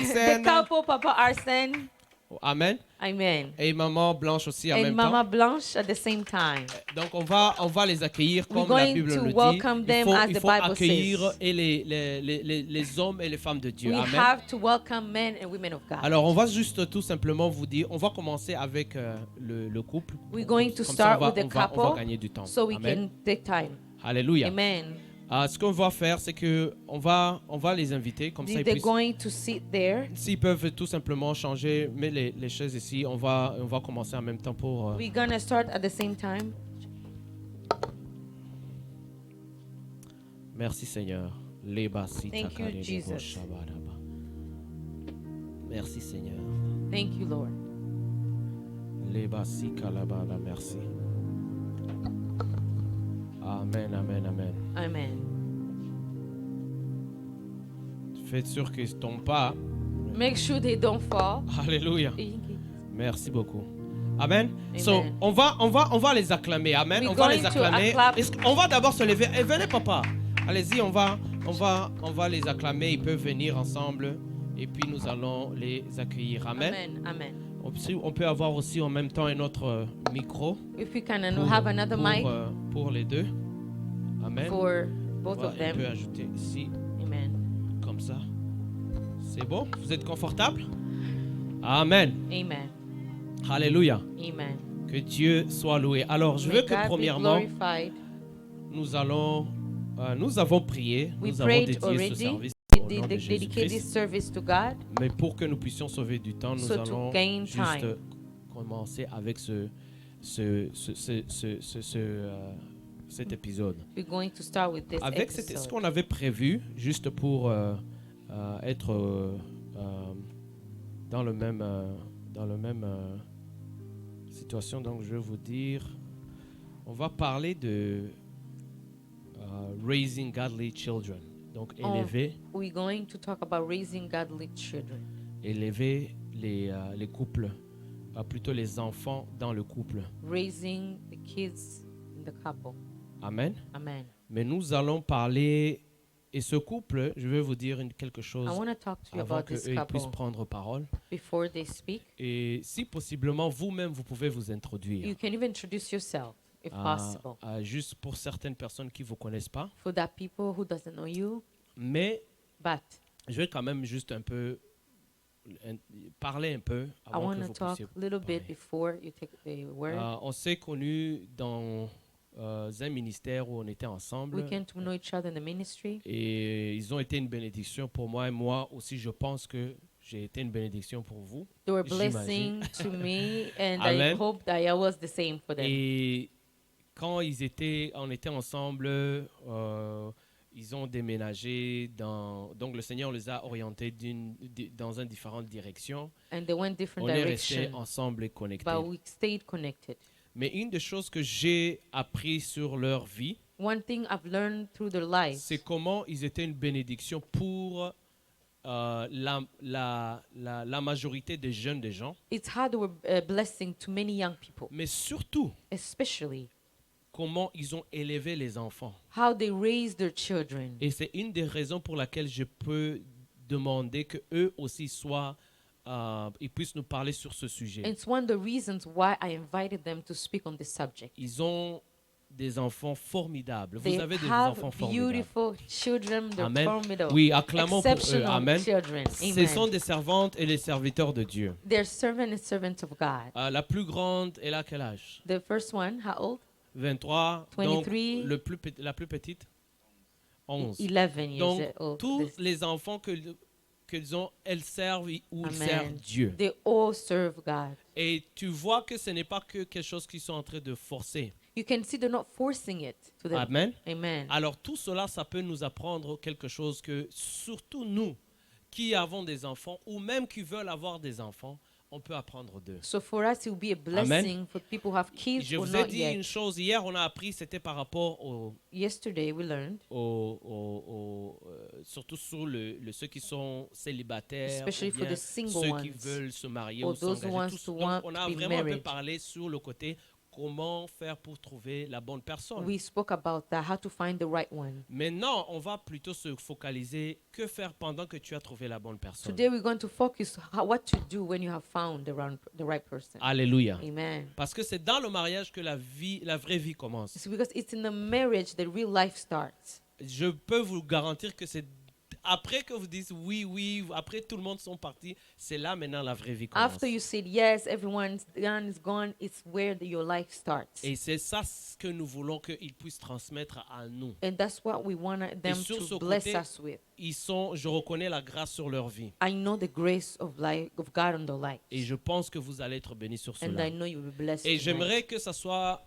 The Arsène. couple, Papa Arsène. Amen. Amen. Et maman Blanche aussi en And même Mama temps. Blanche at the same time. Donc on va les accueillir We're comme la going Bible to le dit. welcome them as Il the faut Bible accueillir says. et les hommes et les femmes de Dieu. We Amen. have to welcome men and women of God. Alors on va juste tout simplement vous dire, on va commencer avec le couple. We're going to Comme ça, start with the on va couple gagner du temps. so we Amen. can take time. Alléluia. Amen. Ce qu'on va faire, c'est que on va les inviter comme ça ils They're puissent. going to sit there. S'ils peuvent tout simplement changer, mettre les chaises ici, on va commencer en même temps pour. We're gonna start at the same time. Merci Seigneur. Thank you, Jesus. Merci Seigneur. Thank you, Lord. Merci. Amen, amen, amen. Amen. Faites sûr qu'ils ne tombent pas. Make sure they don't fall. Alléluia. Merci beaucoup. Amen. So, Amen. on va les acclamer. Amen. We're On va les going to acclamer. acclaim. On va d'abord se lever. Et venez, papa. Allez-y, on va les acclamer. Ils peuvent venir ensemble. Et puis nous allons les accueillir. Amen. Amen. Amen. On peut avoir aussi en même temps un autre micro. If we can have another mic Pour les deux. Amen. for both Voilà, of on peut them. ajouter ici. Amen. Comme ça. C'est bon? Vous êtes confortable? Amen. Amen. Alléluia. Amen. Que Dieu soit loué. Alors, je May veux que God be premièrement, glorified. nous avons prié, We nous avons prayed dédié ce already. service We au nom de dedicate this Jésus-Christ. service to God. Mais pour que nous puissions sauver du temps, nous So to allons gain juste time. commencer avec cet épisode. We're going to start with this Avec ce episode. qu'on avait prévu, juste pour être dans le même situation. Donc, je vais vous dire, on va parler de raising godly children. Donc, élever We're going to talk about raising godly children. les couples, plutôt les enfants dans le couple. Raising the kids in the couple. Amen. Amen. Mais nous allons parler, et ce couple, je vais vous dire quelque chose I want to talk to you avant about this qu'eux puissent couple prendre parole. before they speak. Et si possiblement, vous-même, vous pouvez vous introduire. You can even introduce yourself if possible. Juste pour certaines personnes qui ne vous connaissent pas. For that people who doesn't know you, Mais but je vais quand même juste un peu parler un peu I avant que want to vous talk puissiez a little bit parler. before you take the word. On s'est connus dans un ministère où on était ensemble. We came to know each other in the ministry. Et ils ont été une bénédiction pour moi. Et moi aussi, je pense que j'ai été une bénédiction pour vous. They were J'imagine. blessing to me, and I Amen. hope that I was the same for them. Et quand on était ensemble, ils ont déménagé donc le Seigneur les a orientés dans une différente direction. And they went different On est restés directions, ensemble et connectés. but we stayed connected. Mais une des choses que j'ai appris sur leur vie, One thing I've learned through their lives c'est comment ils étaient une bénédiction pour la majorité des jeunes des gens, it's how they were a blessing to many young people, mais surtout especially comment ils ont élevé les enfants. how they raise their children. Et c'est une des raisons pour laquelle je peux demander que eux aussi ils puissent nous parler sur ce sujet. It's one of the reasons why I invited them to speak on this subject. Ils ont des enfants formidables. They Vous avez des have enfants formidables. beautiful children. They're Amen. formidable. Oui, acclamons pour eux. Exceptional Amen. children. Ce Amen. sont des servantes et des serviteurs de Dieu. They're servants and servants of God. La plus grande, elle a quel âge? The first one, how old? 23. 23. Donc, la plus petite? 11. 11 years Donc, old. tous les enfants qu'ils ont, elles servent ou ils Amen. servent Dieu. They all serve God. Et tu vois que ce n'est pas que quelque chose qu'ils sont en train de forcer. You can see they're not forcing it to them. Amen. Amen. Alors tout cela, ça peut nous apprendre quelque chose que surtout nous qui avons des enfants ou même qui veulent avoir des enfants, on peut apprendre d'eux. So for us, it will be a blessing for people who have kids Je or vous ai not dit yet. une chose, hier on a appris, c'était par rapport Yesterday, we learned, surtout sur ceux qui sont célibataires, especially ou for bien the single ceux qui ones, veulent se marier or ou those who s'engager. want Tout ça. to Donc, want on a to be vraiment un peu married. parlé sur le côté comment faire pour trouver la bonne personne. We spoke about that, how to find the right one. Maintenant, on va plutôt se focaliser que faire pendant que tu as trouvé la bonne personne. Today we're going to focus what to do when you have found the right person. Alléluia. Amen. Parce que c'est dans le mariage que la vraie vie commence. It's because it's in the marriage that real life starts. Je peux vous garantir que c'est après que vous dites oui, oui, après tout le monde sont partis, c'est là maintenant la vraie vie commence. After you said yes, everyone's gone, it's where your life starts. Et c'est ça ce que nous voulons qu'ils puissent transmettre à nous. And that's what we want them sur ce to bless côté, us with. Je reconnais la grâce sur leur vie. I know the grace of God on their lives. Et je pense que vous allez être bénis sur And cela. I know you will be blessed. Et tonight. j'aimerais que ça soit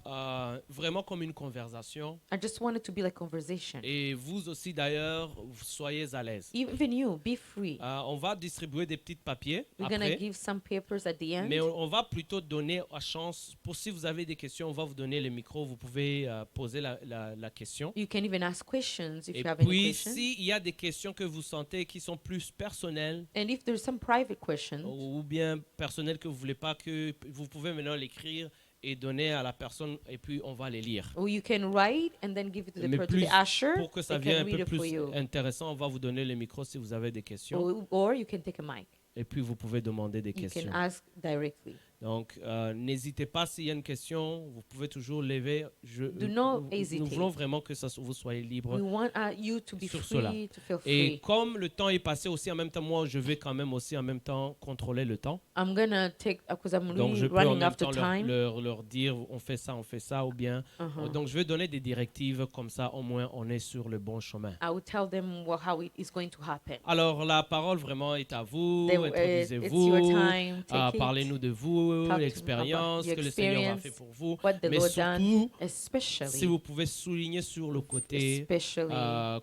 vraiment comme une conversation. I just want it to be like conversation. Et vous aussi d'ailleurs, soyez à l'aise. Even you, be free. On va distribuer des petits papiers We're going to après. give some papers at the end. Mais on va plutôt donner la chance, pour si vous avez des questions, on va vous donner le micro, vous pouvez poser la question. You can even ask questions if Et you have any puis, questions. s'il y a des questions que vous sentez qui sont plus personnelles, And if there's some private questions, ou bien personnelles que vous voulez pas que, vous pouvez maintenant l'écrire et donner à la personne, et puis on va les lire. or you can write and then give it to Mais the plus, usher. pour que ça They vienne can un read peu it for plus you. intéressant, on va vous donner le micro si vous avez des questions. Or you can take a mic. Et puis vous pouvez demander des You questions. can ask directly. Donc, n'hésitez pas s'il y a une question, vous pouvez toujours lever. Do not nous hesitate. voulons vraiment que vous soyez libre. We want you to be Sur free, cela. to feel Et free. comme le temps est passé aussi en même temps, moi je vais quand même aussi en même temps contrôler le temps. I'm gonna take because I'm Donc je really peux en running même after temps time. leur dire on fait ça ou bien. Uh-huh. Donc je vais donner des directives comme ça au moins on est sur le bon chemin. I will tell them how it is going to happen. Alors la parole vraiment est à vous, It's your introduisez-vous, time. Take it. parlez-nous de vous, Talk to me l'expérience about your que le Seigneur a experience, fait pour vous. What the Mais Lord done, surtout, si especially, vous pouvez souligner sur le côté especially.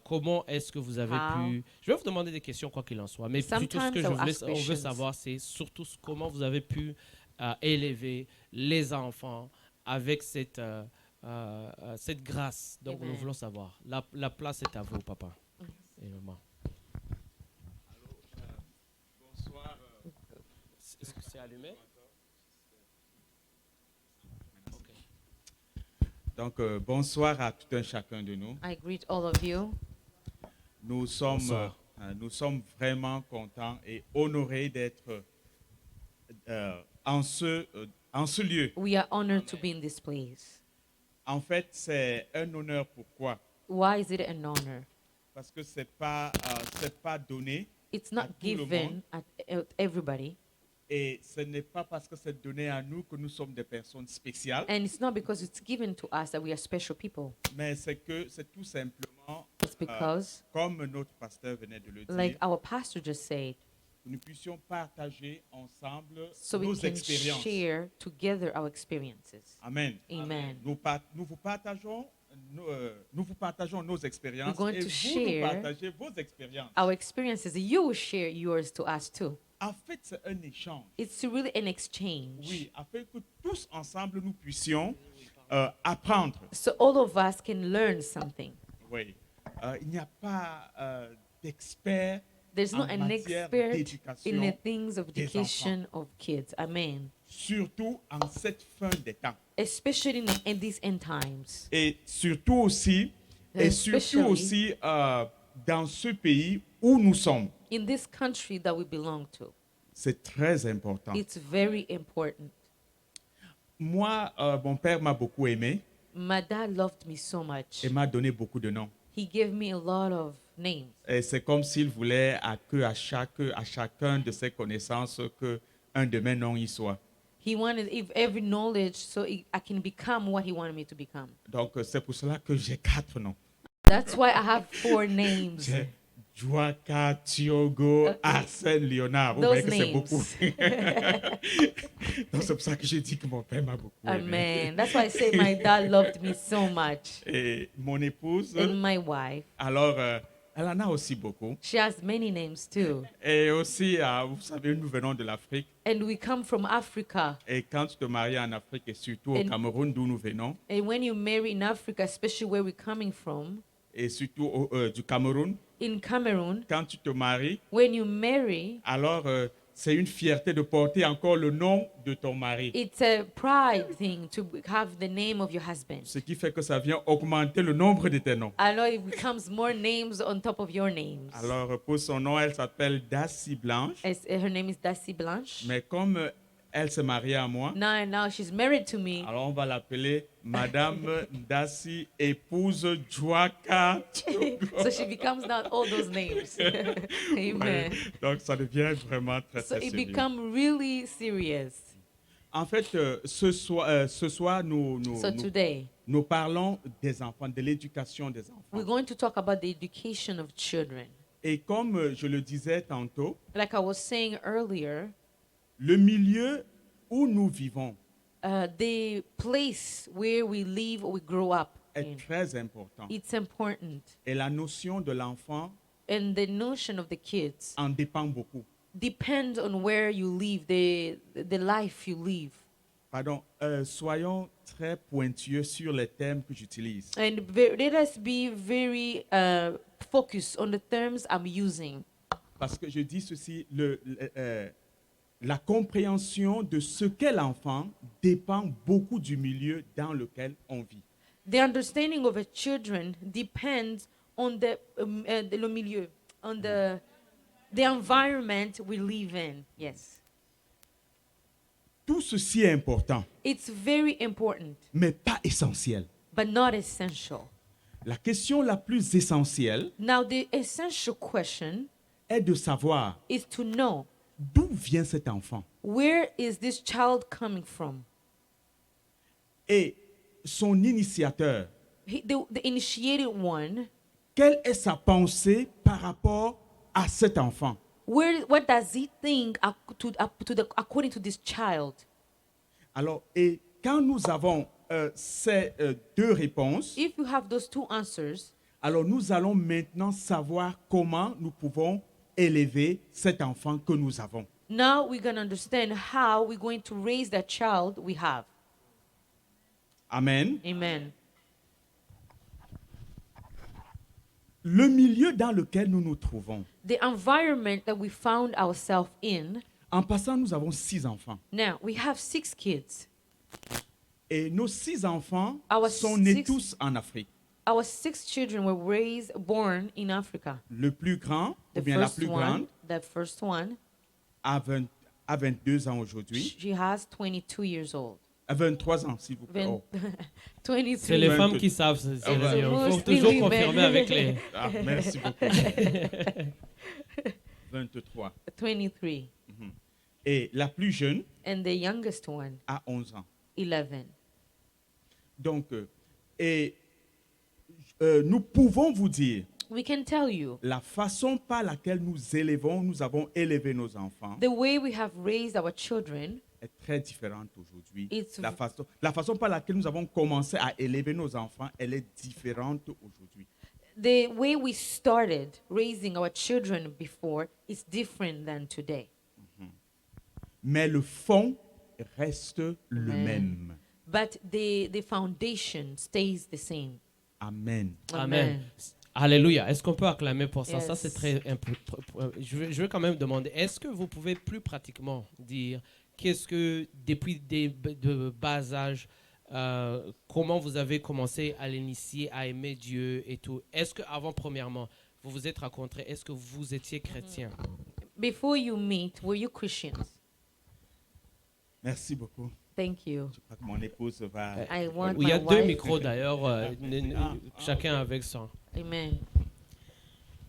comment est-ce que vous avez How. pu... Je vais vous demander des questions quoi qu'il en soit, mais plutôt ce Sometimes que I'll ask on veut questions. savoir, c'est surtout comment vous avez pu élever les enfants avec cette grâce. Donc Amen. nous voulons savoir. La place est à vous, papa et maman. Bonsoir. Est-ce que c'est allumé? Donc, bonsoir à tout un chacun de nous. I greet all of you. Nous sommes vraiment contents et honorés d'être en ce lieu. We are honored to be in this place. En fait, c'est un honneur. Pourquoi? Why is it an honor? Parce que c'est pas donné It's à not tout le given monde. at everybody, Et ce n'est pas parce que c'est donné à nous que nous sommes des personnes spéciales, and it's not because it's given to us that we are special people. mais c'est tout simplement, It's because, comme notre pasteur venait de le dire, like our pastor just said, que nous puissions partager ensemble so nos we can expériences. share together our experiences. Amen. Amen. Nous vous partageons nos expériences We're going et to vous share nous partagez vos expériences. Our experiences, you will share yours to us too. En fait, c'est un échange. It's really an exchange. Oui, afin que tous ensemble nous puissions apprendre. So all of us can learn something. Oui. Il n'y a pas d'expert There's en not an matière expert in the d'éducation, things of des education of kids. Amen. surtout en cette fin des temps. Especially in these end times. Et surtout aussi, Especially dans ce pays où nous sommes. in this country that we belong to. C'est très important. It's very important. Moi, mon père m'a beaucoup aimé My dad loved me so much. et m'a donné beaucoup de noms. He gave me a lot of names. Et c'est comme s'il voulait à chacun de ses connaissances que un de mes noms y soit. He wanted every knowledge so I can become what he wanted me to become. Donc, c'est pour cela que j'ai 4 noms. That's why I have 4 names. J'ai Joaka, Tiogo, Arsène, Léonard. Vous Those voyez que c'est names. beaucoup. Donc, c'est pour ça que j'ai dit que mon père m'a beaucoup aimé. Amen. That's why I say my dad loved me so much. Et mon épouse, And my wife, alors, elle en a aussi beaucoup. she has many names too. Et aussi, vous savez, nous venons de l'Afrique. And we come from Africa. Et quand tu te maries en Afrique, et surtout au And- Cameroun, d'où nous venons, And when you marry in Africa, especially where we're coming from, et surtout du Cameroun, in Cameroon, quand tu te maries, when you marry, alors c'est une fierté de porter encore le nom de ton mari. It's a pride thing to have the name of your husband. Ce qui fait que ça vient augmenter le nombre de tes noms. I know it becomes more names on top of your names. Alors, pour son nom, elle s'appelle Dacy Blanche. Her name is Dacy Blanche. Mais comme elle s'est mariée à moi, Now she's married to me. alors on va l'appeler Madame Dacy, épouse Joaka. So she becomes now all those names. Amen. Donc, ça devient vraiment très, So très it sérieux. become really serious. En fait, ce soir So today, nous parlons des enfants, de l'éducation des enfants. we're going to talk about the education of children. Et comme je le disais tantôt, Like I was saying earlier, le milieu où nous vivons the place where we live, we grow up est in, très important. it's important. Et la notion de l'enfant And the notion of the kids en dépend beaucoup. depends on where you live, the life you live. Pardon, soyons très pointilleux sur les thèmes que j'utilise. And let us be very focused on the terms I'm using. Parce que je dis ceci, la compréhension de ce qu'est l'enfant dépend beaucoup du milieu dans lequel on vit. The understanding of a children depends on le milieu, on the environment we live in. Yes. Tout ceci est important, It's very important, mais pas essentiel. but not essential. La question la plus essentielle Now, the essential question est de savoir is to know, d'où vient cet enfant where is this child coming from? et son initiateur. The initiated one, Quelle est sa pensée par rapport à cet enfant? what does he think according to this child? Alors, et quand nous avons ces deux réponses, If you have those two answers, alors nous allons maintenant savoir comment nous pouvons élever cet enfant que nous avons. now we're going to understand how we're going to raise that child we have. Amen. Amen. Le milieu dans lequel nous nous trouvons. The environment that we found ourselves in, En passant, nous avons 6 enfants. now we have 6 kids. Et nos 6 enfants Our sont nés 6 tous en Afrique. Our 6 children were born in Africa. Le plus grand, The ou bien la first plus grande, one, the first one, a 22 ans aujourd'hui. she has 22 years old. À 23 ans, s'il vous plaît. Ven- Oh. 23. C'est les 22. femmes qui savent. Il Ah ouais. faut Mostly toujours women. confirmer avec les. Ah, merci beaucoup. 23. 23. Et la plus jeune And the youngest one, a 11 ans. 11. Donc, nous pouvons vous dire We can tell you la façon par laquelle nous avons élevé nos enfants the way we have raised our children, est très différente aujourd'hui. It's- La façon par laquelle nous avons commencé à élever nos enfants, elle est différente aujourd'hui. the way we started raising our children before is different than today. Mais le fond reste le Amen. même. But the foundation stays the same. Amen. Amen. Alléluia. Est-ce qu'on peut acclamer pour ça? Ça, Yes. c'est très important. Je veux quand même demander, est-ce que vous pouvez plus pratiquement dire qu'est-ce que, depuis de bas âge, comment vous avez commencé à l'initier, à aimer Dieu et tout? Est-ce qu'avant, premièrement, vous vous êtes rencontrés, est-ce que vous étiez chrétien? Before you meet, were you Christians? Merci beaucoup. Thank you. Je crois que mon épouse va. I want Il y a my deux wife. micros d'ailleurs, chacun avec son. Amen.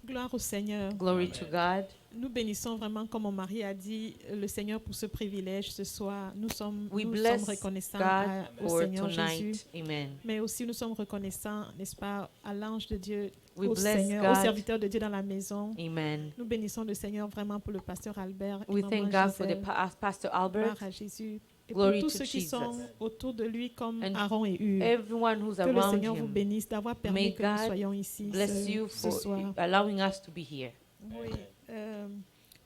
Gloire au Seigneur. Glory to God. Nous bénissons vraiment, comme mon mari a dit, le Seigneur pour ce privilège ce soir. Nous sommes We bless reconnaissants God au for Seigneur Jésus. tonight. Amen. Mais aussi, nous sommes reconnaissants, n'est-ce pas, à l'ange de Dieu, We au bless Seigneur, au God. serviteur de Dieu dans la maison. Amen. Nous bénissons le Seigneur vraiment pour le pasteur Albert et We maman thank God for Gisèle. Pastor Albert, Gloire à Jésus. Et Glory pour tous to ceux qui Jesus. sont autour de lui, comme And Aaron et Hur. everyone who's Que le around Seigneur vous him. bénisse d'avoir May permis que nous God soyons ici Bless you ce for soir. allowing us to be here. Oui.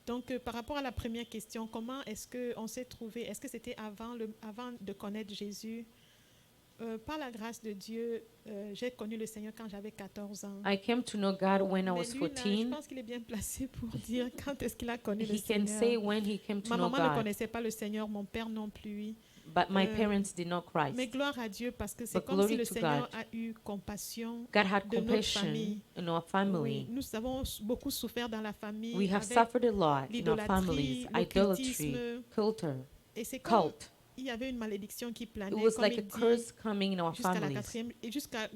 Donc, par rapport à la première question, comment est-ce qu'on s'est trouvé? Est-ce que c'était avant de connaître Jésus? par la grâce de Dieu, j'ai connu le Seigneur quand j'avais 14 ans. I came to know God when I Mais was lui, là, je 14. pense qu'il est bien placé pour dire quand est-ce qu'il a connu le He can say Seigneur. when he came to Ma know maman ne God, connaissait pas le Seigneur, mon père non plus. but my Euh, parents did not Mais Christ. gloire à Dieu parce que c'est But comme glory si le to Seigneur God. a eu compassion. God had de notre compassion famille. in our Oui, family. nous avons beaucoup souffert dans la famille We have avec suffered a lot in our families. l'idolâtrie, Idolatry, l'occultisme. culture, Et c'est comme cult. il y avait une malédiction qui It planait, was comme like il a dit, curse coming in our jusqu'à la families quatrième, et jusqu'à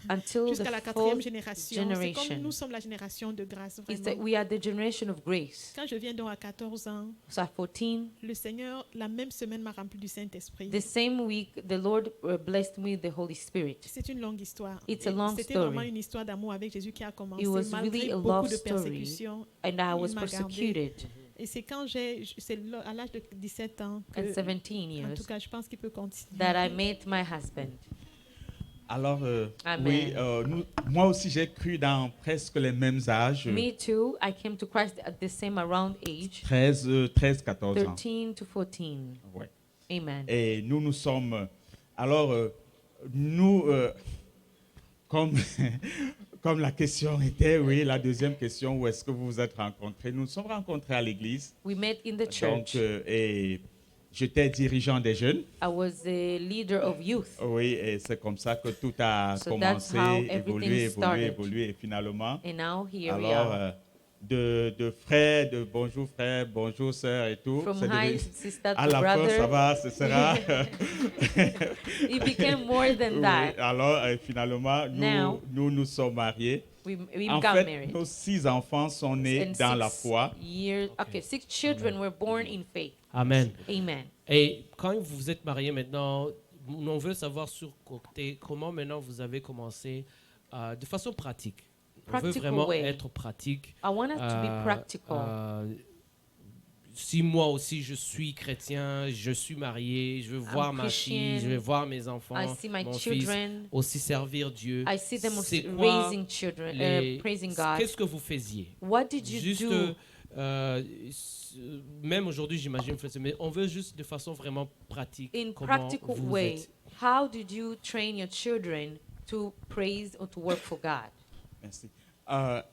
until jusqu'à la the quatrième fourth génération. C'est comme generation. nous sommes la génération de grâce, It's that vraiment. we are the generation of grace. Quand je viens donc à 14 ans, So at 14, le Seigneur, la même semaine, m'a rempli du Saint-Esprit. the same week, the Lord blessed me with the Holy Spirit. C'est une longue histoire. It's a Et long c'était story. vraiment une histoire d'amour avec Jésus qui a commencé It was malgré really a beaucoup love de story. persécutions. And I was Il m'a gardé. persecuted Et c'est quand à l'âge de 17 ans que, at 17 en tout years cas, je pense qu'il peut continuer. that I met my husband. Alors, Amen. oui, moi aussi j'ai cru dans presque les mêmes âges, Me too. I came to Christ at the same around age, 13, 14 ans. 13 to 14. Ouais. Amen. Et nous sommes... Alors, nous, comme, comme la question était, oui, la deuxième question, où est-ce que vous vous êtes rencontrés? Nous nous sommes rencontrés à l'église. We met in the Donc, church. et j'étais dirigeant des jeunes. I was the leader of youth. Oui, et c'est comme ça que tout a So commencé, that's how évolué, everything started. évolué, et finalement, And now here we alors, are. de frère, bonjour sœur et tout, From c'est hi devenu- sister à to la fin, ça brother, va, ce sera. it became more than Oui, that. alors, finalement, Now, nous sommes mariés. We En got fait, married. nos 6 enfants sont nés And dans la 6 foi. years, okay, 6 children were born in faith. Amen. Amen. Et quand vous vous êtes mariés maintenant, on veut savoir sur côté comment maintenant vous avez commencé de façon pratique. On veut Practical vraiment way. être pratique. I want it to be Euh, practical. Si moi aussi je suis chrétien, je suis marié, je veux voir ma fille, Christian, je veux voir mes enfants, I see my mon fils children. aussi servir Dieu. I see them C'est quoi raising children, les- praising God. Qu'est-ce que vous faisiez? What did you Juste, do? même aujourd'hui j'imagine, mais on veut juste de façon vraiment pratique. In comment practical vous way, êtes. how did you train your children to praise or to work for God? Merci.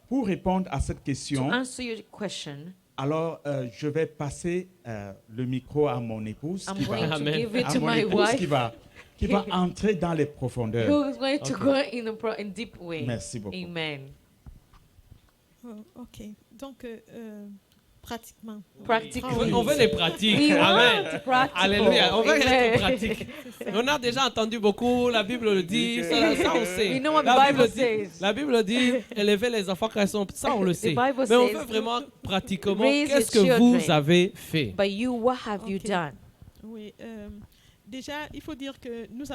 Pour répondre à cette To question, answer your question, alors je vais passer le micro à mon épouse, I'm qui going va, to Amen. give it à to mon my épouse wife, qui va entrer dans les profondeurs. who is going to Okay. go in a in deep way. Merci beaucoup. Amen. Oh, ok. Donc, pratiquement. Practical. On veut les pratiques. We Amen. want practical. Alléluia. On veut Amen. être pratique. On a déjà entendu beaucoup, la Bible le dit, ça on sait. We know what the La Bible dit, says. la Bible dit, élevez les enfants quand ils sont, ça on le sait. Bible Mais on says, veut vraiment pratiquement, raise qu'est-ce your que vous children. avez fait? But you, what have you Okay. done? Oui. Déjà, il faut dire que nous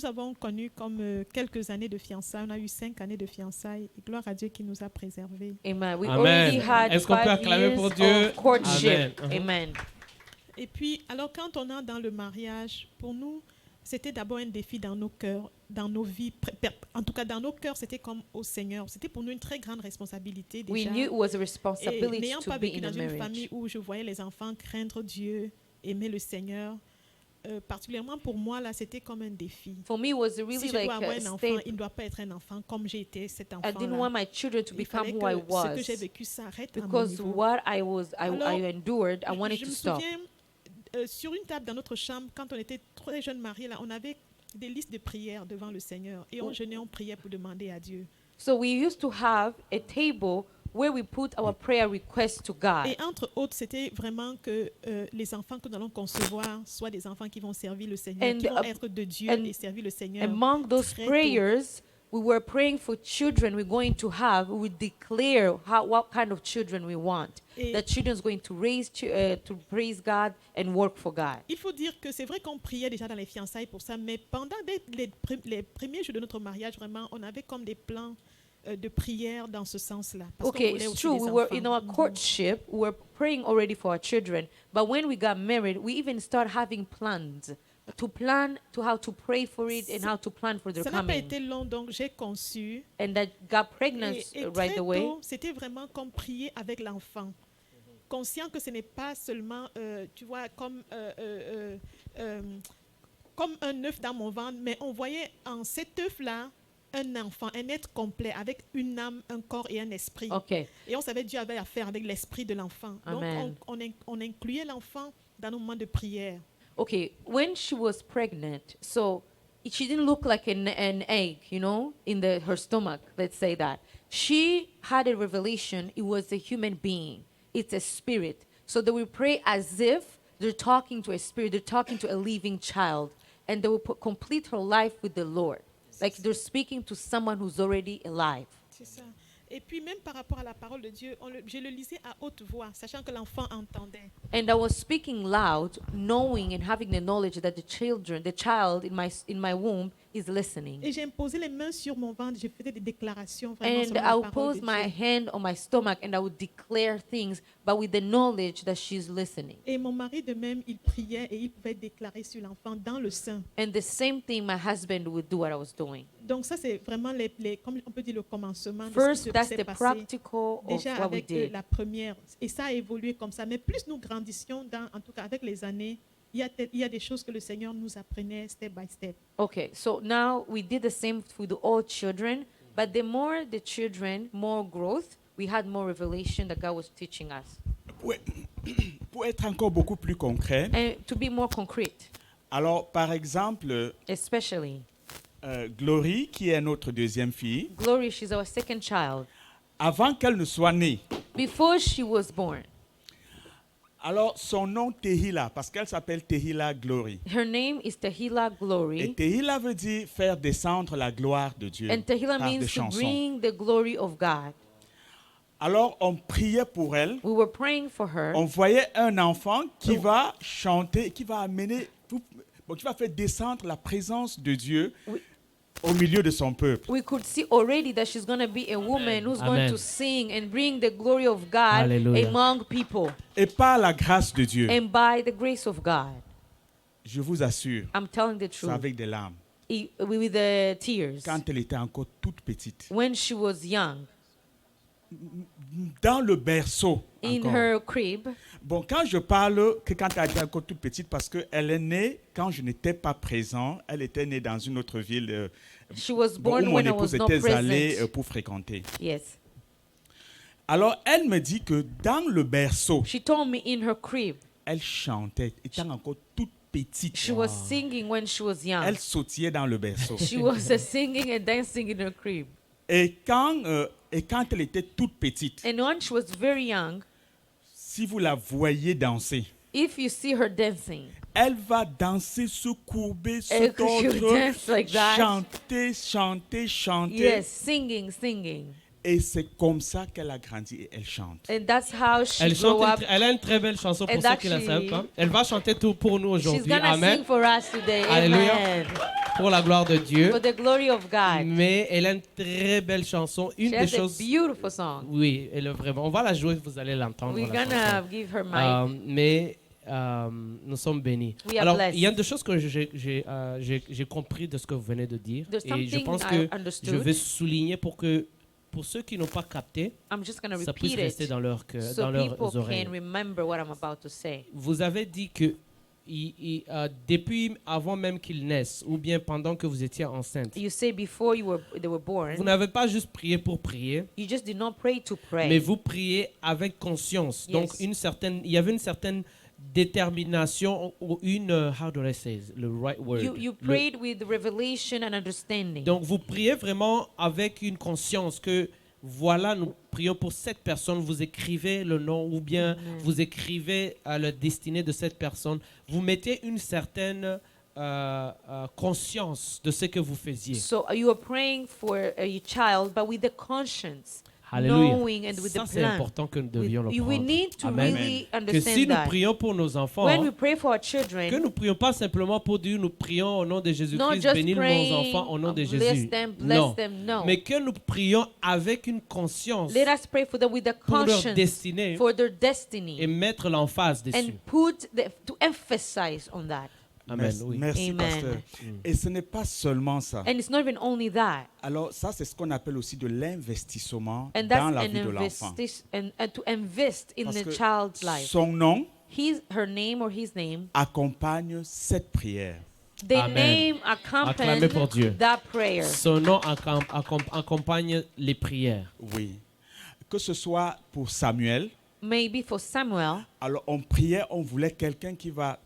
avons connu comme quelques années de fiançailles. On a eu 5 années de fiançailles. Et gloire à Dieu qui nous a préservés. Amen. We Amen. already had Est-ce qu'on peut 5 acclamer pour years Dieu? of courtship. Amen. Amen. Et puis, alors, quand on est dans le mariage, pour nous, c'était d'abord un défi dans nos cœurs, dans nos vies. En tout cas, dans nos cœurs, c'était comme au Seigneur. C'était pour nous une très grande responsabilité We déjà. knew it was a Et responsibility n'ayant to pas be vécu in dans a une marriage. famille où je voyais les enfants craindre Dieu, aimer le Seigneur, particulièrement pour moi, là, c'était comme un défi. For me, it was Si really je like dois avoir a un enfant, step. il ne doit pas être un enfant comme j'ai été cet I didn't enfant-là. want my children to Il become fallait who I que ce que j'ai was. vécu s'arrête à mon Because niveau. what I Alors, endured, I wanted je to me stop. souviens, sur une table dans notre chambre, quand on était très jeunes mariés, là, on avait des listes de prières devant le Seigneur. Et on jeûnait, on priait pour demander à Dieu. So we used to have a table where we put our prayer requests to God. Et entre autres, c'était vraiment que les enfants que nous allons concevoir soient des enfants qui vont servir le Seigneur, And, qui vont uh, être de Dieu and et servir le Seigneur. Among those très tôt. prayers, we were praying for children we're going to have. We would declare what kind of children we want. Et That children's going to raise to praise God and work for God. il faut dire que c'est vrai qu'on priait déjà dans les fiançailles pour ça, mais pendant les premiers jours de notre mariage, vraiment, on avait comme des plans de prière dans ce sens-là. Parce qu'on Okay, voulait it's aussi true. des We were enfants. in our courtship. We were praying already for our children. But when we got married, we even started having plans to plan to how to pray for it and how to plan for their Ça n'a pas coming. été long, donc j'ai conçu. And that got pregnant Et right très away. tôt, c'était vraiment comme prier avec l'enfant. Conscient que ce n'est pas seulement, tu vois, comme comme un œuf dans mon ventre, mais on voyait en cet œuf-là un enfant, un être complet, avec une âme, un corps et un esprit. Okay. Et on savait que Dieu avait affaire avec l'esprit de l'enfant. Donc, Amen. on incluait l'enfant dans nos moments de prière. Okay. When she was pregnant, so she didn't look like an egg, you know, in her stomach. Let's say that she had a revelation. It was a human being. It's a spirit. So they will pray as if they're talking to a spirit. They're talking to a living child, and they will complete her life with the Lord. Like they're speaking to someone who's already alive. C'est ça. Et puis même par rapport à la parole de Dieu, je le lisais à haute voix, sachant que l'enfant entendait. And I was speaking loud, knowing and having the knowledge that the child in my womb is listening. Et j'ai imposé les mains sur mon ventre, je faisais des déclarations vraiment And selon I la would parole pose de my Dieu. hand on my stomach and I would declare things, but with the knowledge that she's listening. Et mon mari de même, il priait et il pouvait déclarer sur l'enfant dans le sein. And the same thing my husband would do what I was doing. Donc ça c'est vraiment comme on peut dire le commencement de First, ce qui that's s'est the passé. practical of Déjà what we avec did. la première, et ça a évolué comme ça. Mais plus nous grandissions, en tout cas avec les années, il y a des choses que le Seigneur nous apprenait step by step. Okay, so now we did the same with all children, but the more the children, more growth, we had more revelation that God was teaching us. Pour être encore beaucoup plus concret, And to be more concrete, alors par exemple, especially Glory, qui est notre deuxième fille, Glory, she's our second child. avant qu'elle ne soit née, Before she was born, alors son nom Tehila, parce qu'elle s'appelle Tehila Glory. her name is Tehila Et Glory. Tehila veut dire faire descendre la gloire de Dieu And Tehila par des means to chansons. bring the glory of God. Alors on priait pour elle. We were praying for her. On voyait un enfant qui va chanter, qui va amener, qui va faire descendre la présence de Dieu Oui. au milieu de son peuple. We could see already that she's going to be a woman who's going Amen. to sing and bring the glory of God Hallelujah. among people. Et par la grâce de Dieu, And by the grace of God, je vous assure, I'm telling the c'est truth, avec des larmes. with the tears, Quand elle était encore toute petite, when she was young, dans le berceau, in encore. her crib. Bon, quand je parle que quand elle était encore toute petite, parce qu'elle est née quand je n'étais pas présent, elle était née dans une autre ville She was où born mon when I épouse was not était allée present. pour fréquenter. Yes. Alors, elle me dit que dans le berceau, She told me in her crib. elle chantait, étant encore toute petite. She was singing when she was young. Elle sautillait dans le berceau. She was singing and dancing in her crib. Et quand elle était toute petite, And when she was very young, si vous la voyez danser, if you see her dancing, elle va danser, se courber, se And she'll tordre, dance like that. chanter, chanter, chanter. yes, singing. Et c'est comme ça qu'elle a grandi et elle chante. And that's how she Elle, grew up. elle a une très belle chanson pour And ceux qui ne la savent actually- pas. Elle va chanter tout pour nous She's aujourd'hui. gonna Amen. sing for us today. Alléluia. Amen. Pour la gloire de Dieu. For the glory of God. Mais elle a une très belle chanson. Une She des has a choses. beautiful song. Oui, elle est vraiment. On va la jouer, vous allez l'entendre. We're la gonna chanson. give her mic. Mais nous sommes bénis. We are Alors, blessed. il y a deux choses que j'ai compris de ce que vous venez de dire. There's Et je something pense I que understood. je vais souligner pour ceux qui n'ont pas capté, I'm just gonna ça puisse repeat rester it dans leur cœur, so dans leurs people oreilles. can remember what I'm about to say. Vous avez dit que depuis avant même qu'ils naissent, ou bien pendant que vous étiez enceinte, You say before they were born, vous n'avez pas juste prié pour prier, you just did not pray to pray. mais vous priez avec conscience. Yes. Donc il y avait une certaine détermination ou how do I say it? Le right word. You prayed with revelation and understanding. Donc vous priez vraiment avec une conscience que voilà, nous prions pour cette personne, vous écrivez le nom ou bien vous écrivez la destinée de cette personne. Vous mettez une certaine conscience de ce que vous faisiez. So you are praying for your child, but with the conscience, Alléluia. knowing and with Ça, the c'est plan. important que nous devions le We prendre. need to Amen. really Que understand si nous that. prions pour nos enfants, When we pray for our children, que nous ne prions pas simplement pour dire nous prions au nom de not Jésus-Christ, just bénis nos praying, enfants au nom de bless Jésus. them, Non. no. Mais que nous prions avec une conscience Let us pray for them with the pour leur conscience, destinée for their destiny, et mettre l'emphase dessus. and to emphasize on that. Amen. Merci, Oui. merci, Amen. pasteur. Et ce n'est pas seulement ça. And it's not even only that. Alors ça, c'est ce qu'on appelle aussi de l'investissement And dans that's la an vie de l'enfant. and to invest in Parce the que child's life. son nom Her name or his name accompagne cette prière. The Amen. name Acclamez pour Dieu. accompanied that prayer. Son nom accompagne les prières. Oui. Que ce soit pour Samuel, Maybe for Samuel, alors on priait, on voulait quelqu'un qui va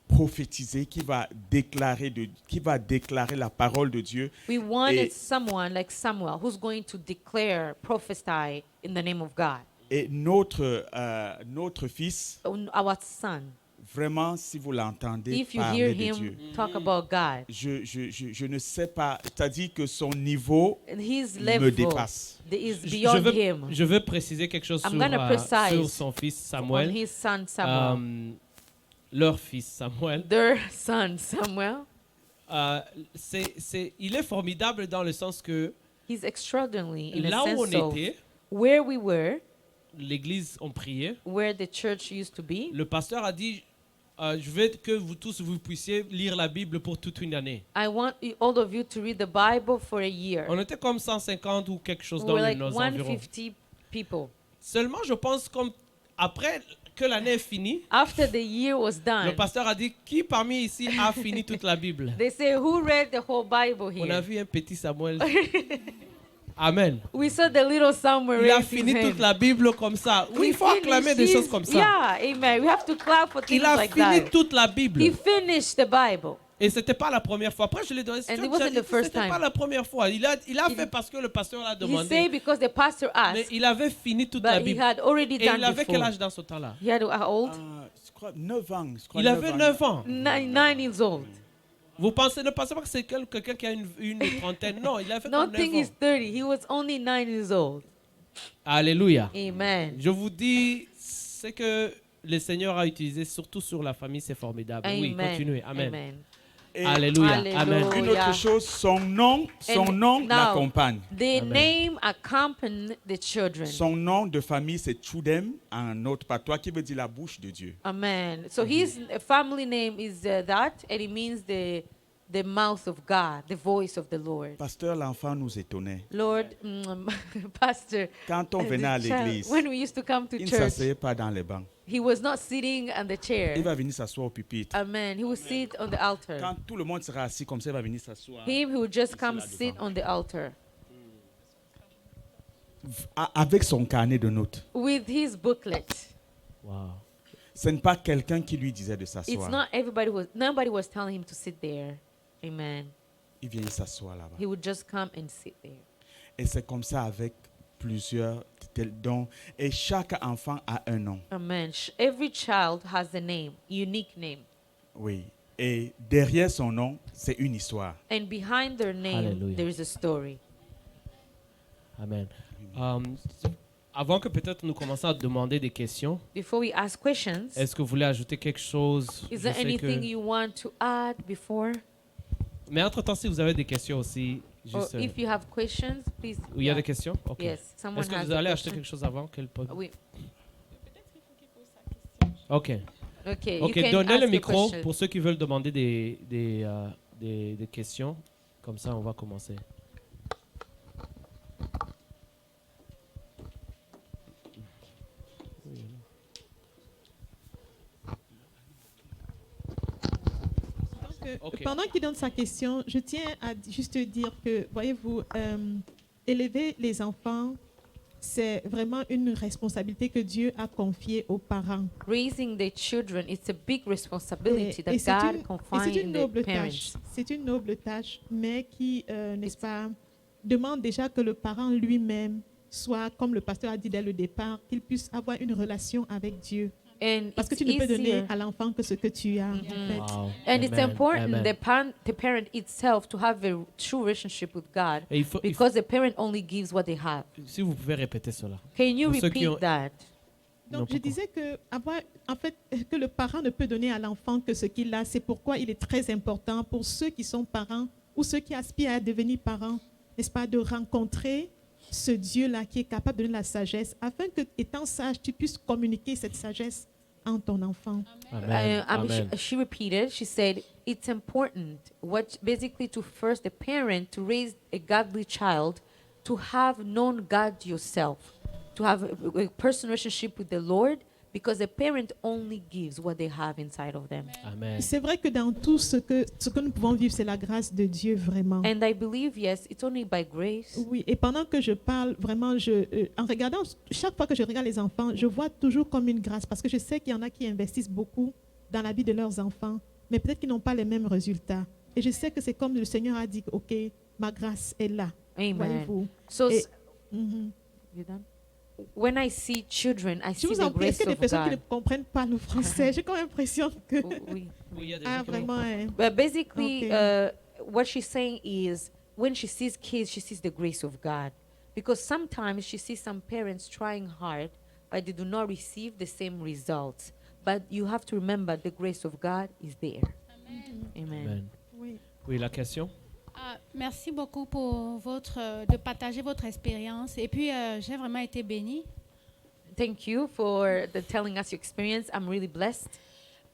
prophétiser, qui va déclarer la parole de Dieu. we wanted Et- someone like Samuel who's going to declare, prophesy in the name of God. Et notre fils, Our son, vraiment, si vous l'entendez if you hear parler de him Dieu, talk about God, je ne sais pas, c'est-à-dire que son niveau his me level dépasse. is beyond him. Je veux préciser quelque chose I'm sur, gonna precise sur son fils On Samuel. his son Samuel, Leur fils Samuel. their son Samuel, Il est formidable dans le sens que he's extraordinary in là a où on sense of était, where we were, l'église, on priait. where the church used to be. Le pasteur a dit, je veux que vous tous vous puissiez lire la Bible pour toute une année. I want all of you to read the Bible for a year. On était comme 150 ou quelque chose We dans were like nos environs. 150 people. Seulement, je pense comme après que l'année est finie, After the year was le done, pasteur a dit, qui parmi ici a fini toute la Bible? they say, who read the whole Bible On a here? vu un petit Samuel. Amen. We saw the little Samuel Il a raise his fini toute hand. la Bible comme ça. Oui, He il faut acclamer finished des his- choses comme ça. Yeah, amen. We have to clap for things Il a like fini that. toute la Bible. He finished the Bible. Et c'était pas la première fois. Après, je l'ai donné. And it wasn't the first C'était pas time. la première fois. Il a fait parce que le pasteur l'a He said demandé. because the pastor Mais asked, il avait fini toute la but he Bible. had already Et done il avait quel before. âge dans ce temps-là? He had how old? Je crois 9 ans. je crois Il avait 9 ans. 9 years old. Vous pensez, ne pensez pas que c'est quelqu'un qui a une trentaine. Non, il avait comme 9 Nothing is ans. 30. He was only 9 years old. Alléluia. Amen. Je vous dis, c'est que le Seigneur a utilisé surtout sur la famille, c'est formidable. Oui, Amen. continuez. Amen. Amen. Et Alléluia. Alléluia. Amen. une autre chose, son nom now, l'accompagne. The Amen. name accompanied the children. Son nom de famille, c'est Chudem, en notre patois, qui veut dire la bouche de Dieu. Amen. So his family name is that, and it means the mouth of God, the voice of the Lord. Pasteur, l'enfant nous étonnait. Lord, Pastor, Quand on the venait à child- l'église, when we used to come to il ne church, s'asseyait pas dans les bancs. he was not sitting on the Il chair. va venir s'asseoir au pupitre. Amen. He would sit on the altar. Quand tout le monde sera assis comme ça, il va venir s'asseoir. Him, he would just Ici, come là, sit devant. on the altar Avec son carnet de notes. with his booklet. Wow. Ce n'est pas quelqu'un qui lui disait de It's s'asseoir. not nobody was telling him to sit there. Amen. Il vient s'asseoir là-bas. He would just come and sit there. Et c'est comme ça avec plusieurs dons. Et chaque enfant a un nom. Amen. Every child has a name, unique name. Oui. Et derrière son nom, c'est une histoire. And behind their name, Hallelujah. there is a story. Amen. Avant que peut-être nous commencions à demander des questions, Before we ask questions, est-ce que vous voulez ajouter quelque chose? is Je there sais anything que- you want to add before? Mais entre-temps, si vous avez des questions aussi, Or juste, if you have questions, please. il y a des questions? Ok. Yes, someone Est-ce que has vous a allez acheter question. quelque chose avant qu'elle pose? Oui. Ok. Okay. Ok, you can donnez ask le a micro question. pour ceux qui veulent demander des questions. Comme ça, on va commencer. Ok. Pendant qu'il donne sa question, je tiens à juste dire que, voyez-vous, élever les enfants, c'est vraiment une responsabilité que Dieu a confiée aux parents. Raising the children, it's a big responsibility that c'est God une, confines une in the noble parents. tâche. C'est une noble tâche, mais qui, n'est-ce pas, demande déjà que le parent lui-même soit, comme le pasteur a dit dès le départ, qu'il puisse avoir une relation avec Dieu. And Parce que it's tu ne peux donner easier. à l'enfant que ce que tu as. en fait. Wow. And it's Amen. important Amen. the parent itself to have a true relationship with God, Et il faut- because the parent only gives what they have. si vous pouvez répéter cela. Can you Pour ceux qui repeat ont- that? Non, Donc, je pourquoi? disais que, en fait, que le parent ne peut donner à l'enfant que ce qu'il a. C'est pourquoi il est très important pour ceux qui sont parents ou ceux qui aspirent à devenir parents, n'est-ce pas, de rencontrer ce Dieu-là qui est capable de donner la sagesse, afin que, étant sage, tu puisses communiquer cette sagesse en ton enfant. Amen. Amen. She repeated, she said, it's important, basically to first the parent to raise a godly child, to have known God yourself, to have a personal relationship with the Lord, because a parent only gives what they have inside of them. Amen. C'est vrai que dans tout ce que nous pouvons vivre, c'est la grâce de Dieu vraiment. And I believe, yes, it's only by grace. Oui, et pendant que je parle, vraiment, en regardant, chaque fois que je regarde les enfants, je vois toujours comme une grâce parce que je sais qu'il y en a qui investissent beaucoup dans la vie de leurs enfants, mais peut-être qu'ils n'ont pas les mêmes résultats. Et je sais que c'est comme le Seigneur a dit, OK, ma grâce est là. Amen. Voyez-vous. So, Et- Mhm. you done? When I see children, I Je see vous the en prie, est-ce grace qu'il y a des of personnes qui ne God. comprennent pas le français? J'ai comme l'impression que... Oui. Oui, il y a des Ah, gens qui vraiment, hein. But basically, Okay. what she's saying is when she sees kids, she sees the grace of God. Because sometimes she sees some parents trying hard, but they do not receive the same results. But you have to remember the grace of God is there. Amen. Amen. Oui. Oui, la question? Merci beaucoup pour de partager votre expérience. Et puis, j'ai vraiment été bénie. Thank you for telling us your experience. I'm really blessed.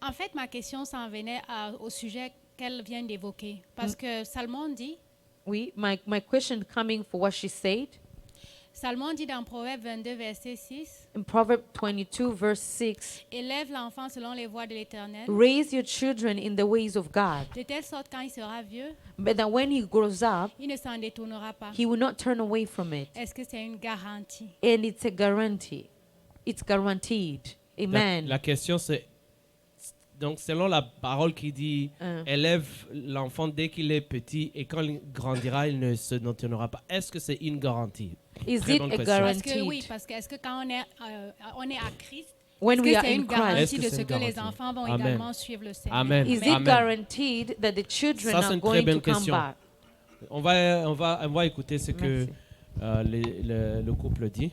En fait, ma question s'en venait au sujet qu'elle vient d'évoquer. Parce que Salomon dit My question coming for what she said Salomon dit dans Proverbe 22, verset 6, in Proverbs 22, verse 6, élève l'enfant selon les voies de l'Éternel, raise your children in the ways of God, de telle sorte quand il sera vieux, but that when he grows up, il ne s'en détournera pas. he will not turn away from it. Est-ce que c'est une garantie? And it's a guarantee. It's guaranteed. Amen. La question, c'est... Donc, selon la parole qui dit, élève l'enfant dès qu'il est petit et quand il grandira, il ne se détournera pas. Est-ce que c'est une garantie? Is Très it bonne a question. Parce que guaranteed? oui, parce que est-ce que quand on est à Christ, When est-ce we que are c'est in une Christ, garantie Est-ce que de c'est ce une que les garantie? enfants vont Amen. également suivre le Seigneur? Amen. is it Amen. guaranteed that the children Ça, c'est are une très going to belle come question. back? On va écouter ce que Merci. le couple dit.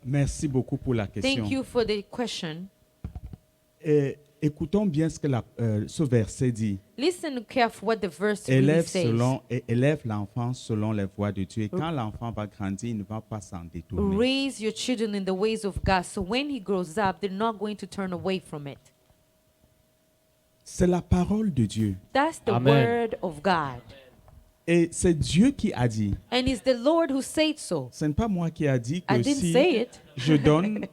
Merci beaucoup pour la question. Thank you for the question. Et écoutons bien ce que ce verset dit. Listen careful what the verse really Élève says. l'enfant selon les voies de Dieu. Et quand l'enfant va grandir, il ne va pas s'en détourner. Raise your children in the ways of God. So when he grows up, they're not going to turn away from it. C'est la parole de Dieu. That's the Amen. word of God. Et c'est Dieu qui a dit. And it's the Lord who said so. Ce n'est pas moi qui a dit I que didn't si say it. je donne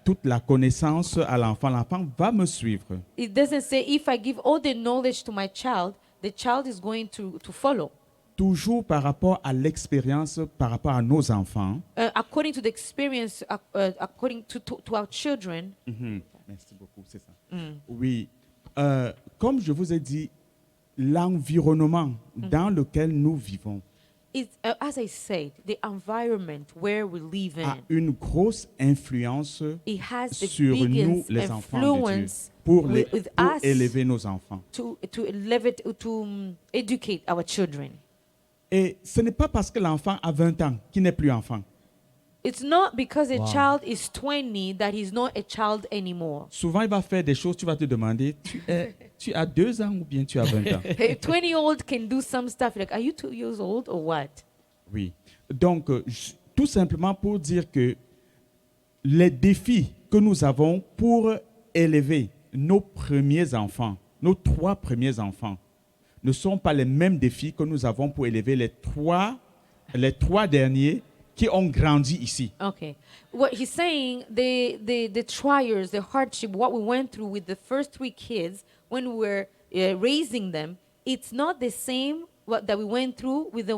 toute la connaissance à l'enfant, l'enfant va me suivre. It doesn't say if I give all the knowledge to my child, the child is going to follow. Toujours par rapport à l'expérience, par rapport à nos enfants. According to the experience, according to our children. Merci beaucoup, c'est ça. Oui. Comme je vous ai dit, l'environnement dans lequel nous vivons It's, as I said, the environment where we live a in, une grosse influence it has the sur nous, biggest les enfants de Dieu, influence pour with us élever nos enfants. to educate our children. Et ce n'est pas parce que l'enfant a 20 ans qu'il n'est plus enfant. It's not because a Wow. child is 20 that he's not a child anymore. Souvent, il va faire des choses, tu vas te demander, tu as 2 ans ou bien tu as 20 ans? A 20-year-old can do some stuff like, are you 2 years old or what? Oui. Donc, tout simplement pour dire que les défis que nous avons pour élever nos premiers enfants, nos 3 premiers enfants, ne sont pas les mêmes défis que nous avons pour élever les trois derniers qui ont grandi ici. Okay. What he's saying, the trials, the hardship, what we went through with the first 3 kids when we were raising them, it's not the same what that we went through with the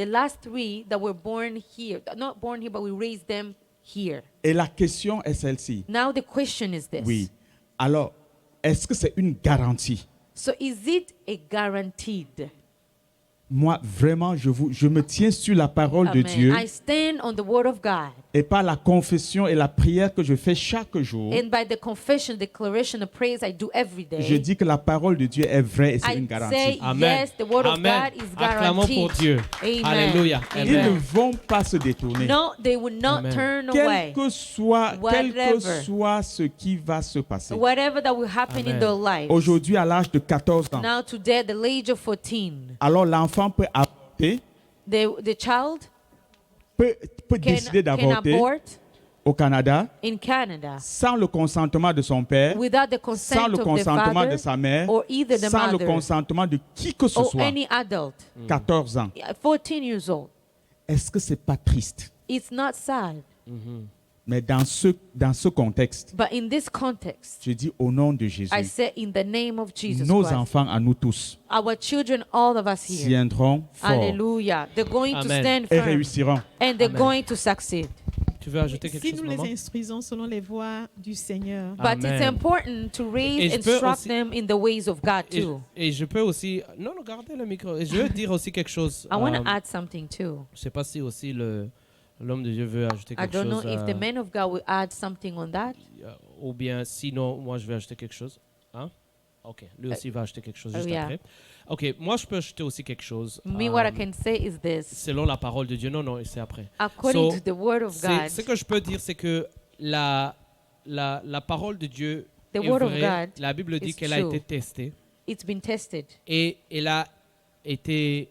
last 3 that were born here. Not born here, but we raised them here. Et la question est celle-ci. Now the question is this. Oui. Alors, est-ce que c'est une garantie? So is it a guaranteed? Moi, vraiment, je me tiens sur la parole de Amen. Dieu I stand on the word of God. et par la confession et la prière que je fais chaque jour. And by the confession, declaration, the praise I do every day. Je dis que la parole de Dieu est vraie et c'est I une say garantie. Amen. yes, the word of Amen. God is Acclamons guaranteed. pour Dieu. Amen. Alléluia. Ils ne Amen. vont pas se détourner. No, they will not Amen. turn Quel away. que Whatever. soit ce qui va se passer. Whatever that will happen Amen. in their lives. Aujourd'hui, à l'âge de 14 ans, Now today, at the age of 14, alors l'enfant peut avorter, the child peut décider can d'avorter abort au Canada in Canada sans le consentement de son père, without the sans consent le of the consentement de father sa mère, or either the sans le mother consentement de qui que ce or soit. any adult. 14 ans. 14 years old. Est-ce que c'est pas triste? It's not sad. Mais dans ce contexte, But in this context, je dis au nom de Jésus, I say in the name of Jesus nos Christ, enfants à nous tous our children, all of us here, tiendront fort hallelujah, they're going to Amen. stand et firm réussiront. and they're Amen. going to succeed. Tu veux ajouter quelque Si chose, nous les maman? instruisons selon les voies du Seigneur, But it's Amen. important to raise, Et je peux instruct aussi- them in the ways of God Et, too. et je peux aussi... Non, non, gardez le micro. Et je veux dire aussi quelque chose. I want to Euh, add something too. je ne sais pas si aussi l'homme de Dieu veut ajouter I quelque don't know chose. if the man of God will add something on that. Ou bien sinon, moi, je vais ajouter quelque chose. Hein? OK. Lui aussi va ajouter quelque chose juste yeah. après. OK. Moi, je peux ajouter aussi quelque chose. Me, what I can say is this. Selon la parole de Dieu. Non, non, et c'est après. According So, to the word of God, Ce que je peux dire, c'est que la parole de Dieu The est word of vraie. God La Bible dit is qu'elle a true. été testée it's been tested et elle a été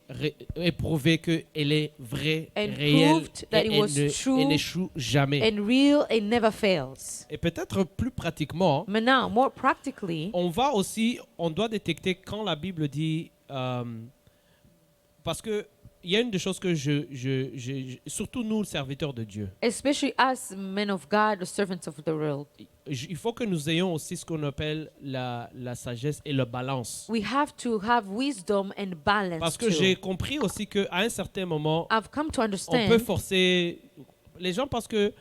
éprouvée qu'elle est vraie, And réelle proved that et it was true elle n'échoue jamais. and real and never fails. Et peut-être plus pratiquement, But now, more practically, on doit détecter quand la Bible dit, parce que il y a une des choses que surtout nous, serviteurs de Dieu, especially us men of God, the servants of the world, il faut que nous ayons aussi ce qu'on appelle la sagesse et la balance. we have to have wisdom and balance Parce que too. j'ai compris aussi qu'à un certain moment, I've come to on understand peut forcer les gens parce que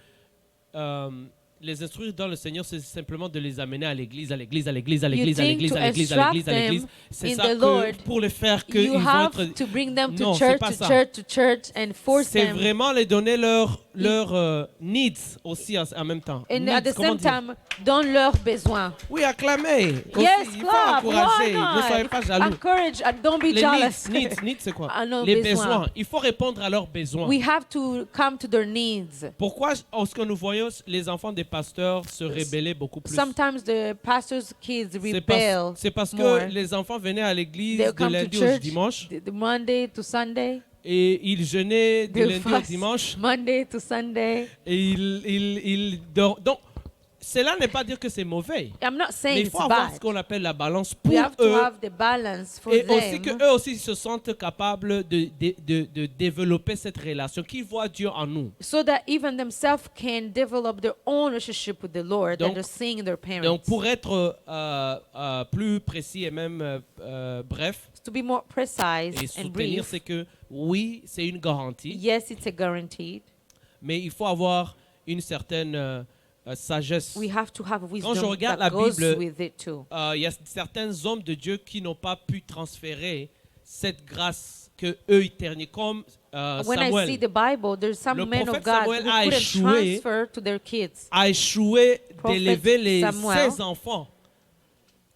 les instruire dans le Seigneur, c'est simplement de les amener à l'église, à l'église, à l'église, à You l'église, à think l'église, to à l'église, à l'église, à instruct l'église. them C'est in ça the que Lord, pour les faire qu'ils you vont have être... to bring them to Non, c'est church, pas to ça. church, to church, and force C'est them. vraiment les donner leurs needs aussi en même temps. And at Needs, the comment same dire? time, donne leurs besoins. Oui, acclamez. Aussi, Yes, il faut clap. encourager. Why Ne soyez not? pas jaloux. Encourage and don't be Les jealous. needs, c'est quoi? Ah non, Les besoins. besoins. Il faut répondre à leurs besoins. We have to come to their needs. Pourquoi est-ce que nous voyons les enfants des pasteurs se rebeller beaucoup plus? Sometimes the pastor's kids C'est rebel parce more. que les enfants venaient à l'église They'll de come to lundi au church dimanche the Monday to Sunday, et ils jeûnaient du they'll lundi au fast dimanche Monday to Sunday. et ils dorment. Donc, cela n'est pas dire que c'est mauvais. I'm not Mais saying il it's faut avoir ce bad. qu'on appelle la balance pour We have to eux have the balance for et aussi them, qu'eux aussi se sentent capables de développer cette relation, qu'ils voient Dieu en nous. so that even themselves can develop their own relationship with the Lord Donc- that they're seeing their parents. Donc, pour être plus précis et même bref To be more precise et and soutenir, brief, c'est que oui, c'est une garantie, yes, it's a guaranteed. mais il faut avoir une certaine sagesse. We have to have wisdom je regarde that la goes Bible, with it too. Il y a certains hommes de Dieu qui n'ont pas pu transférer cette grâce que eux ils ternaient, comme When I see Samuel the Bible, there's some Le men of prophète God Samuel who a couldn't échoué. transfer to their kids, a échoué Prophet d'élever les Samuel 16 enfants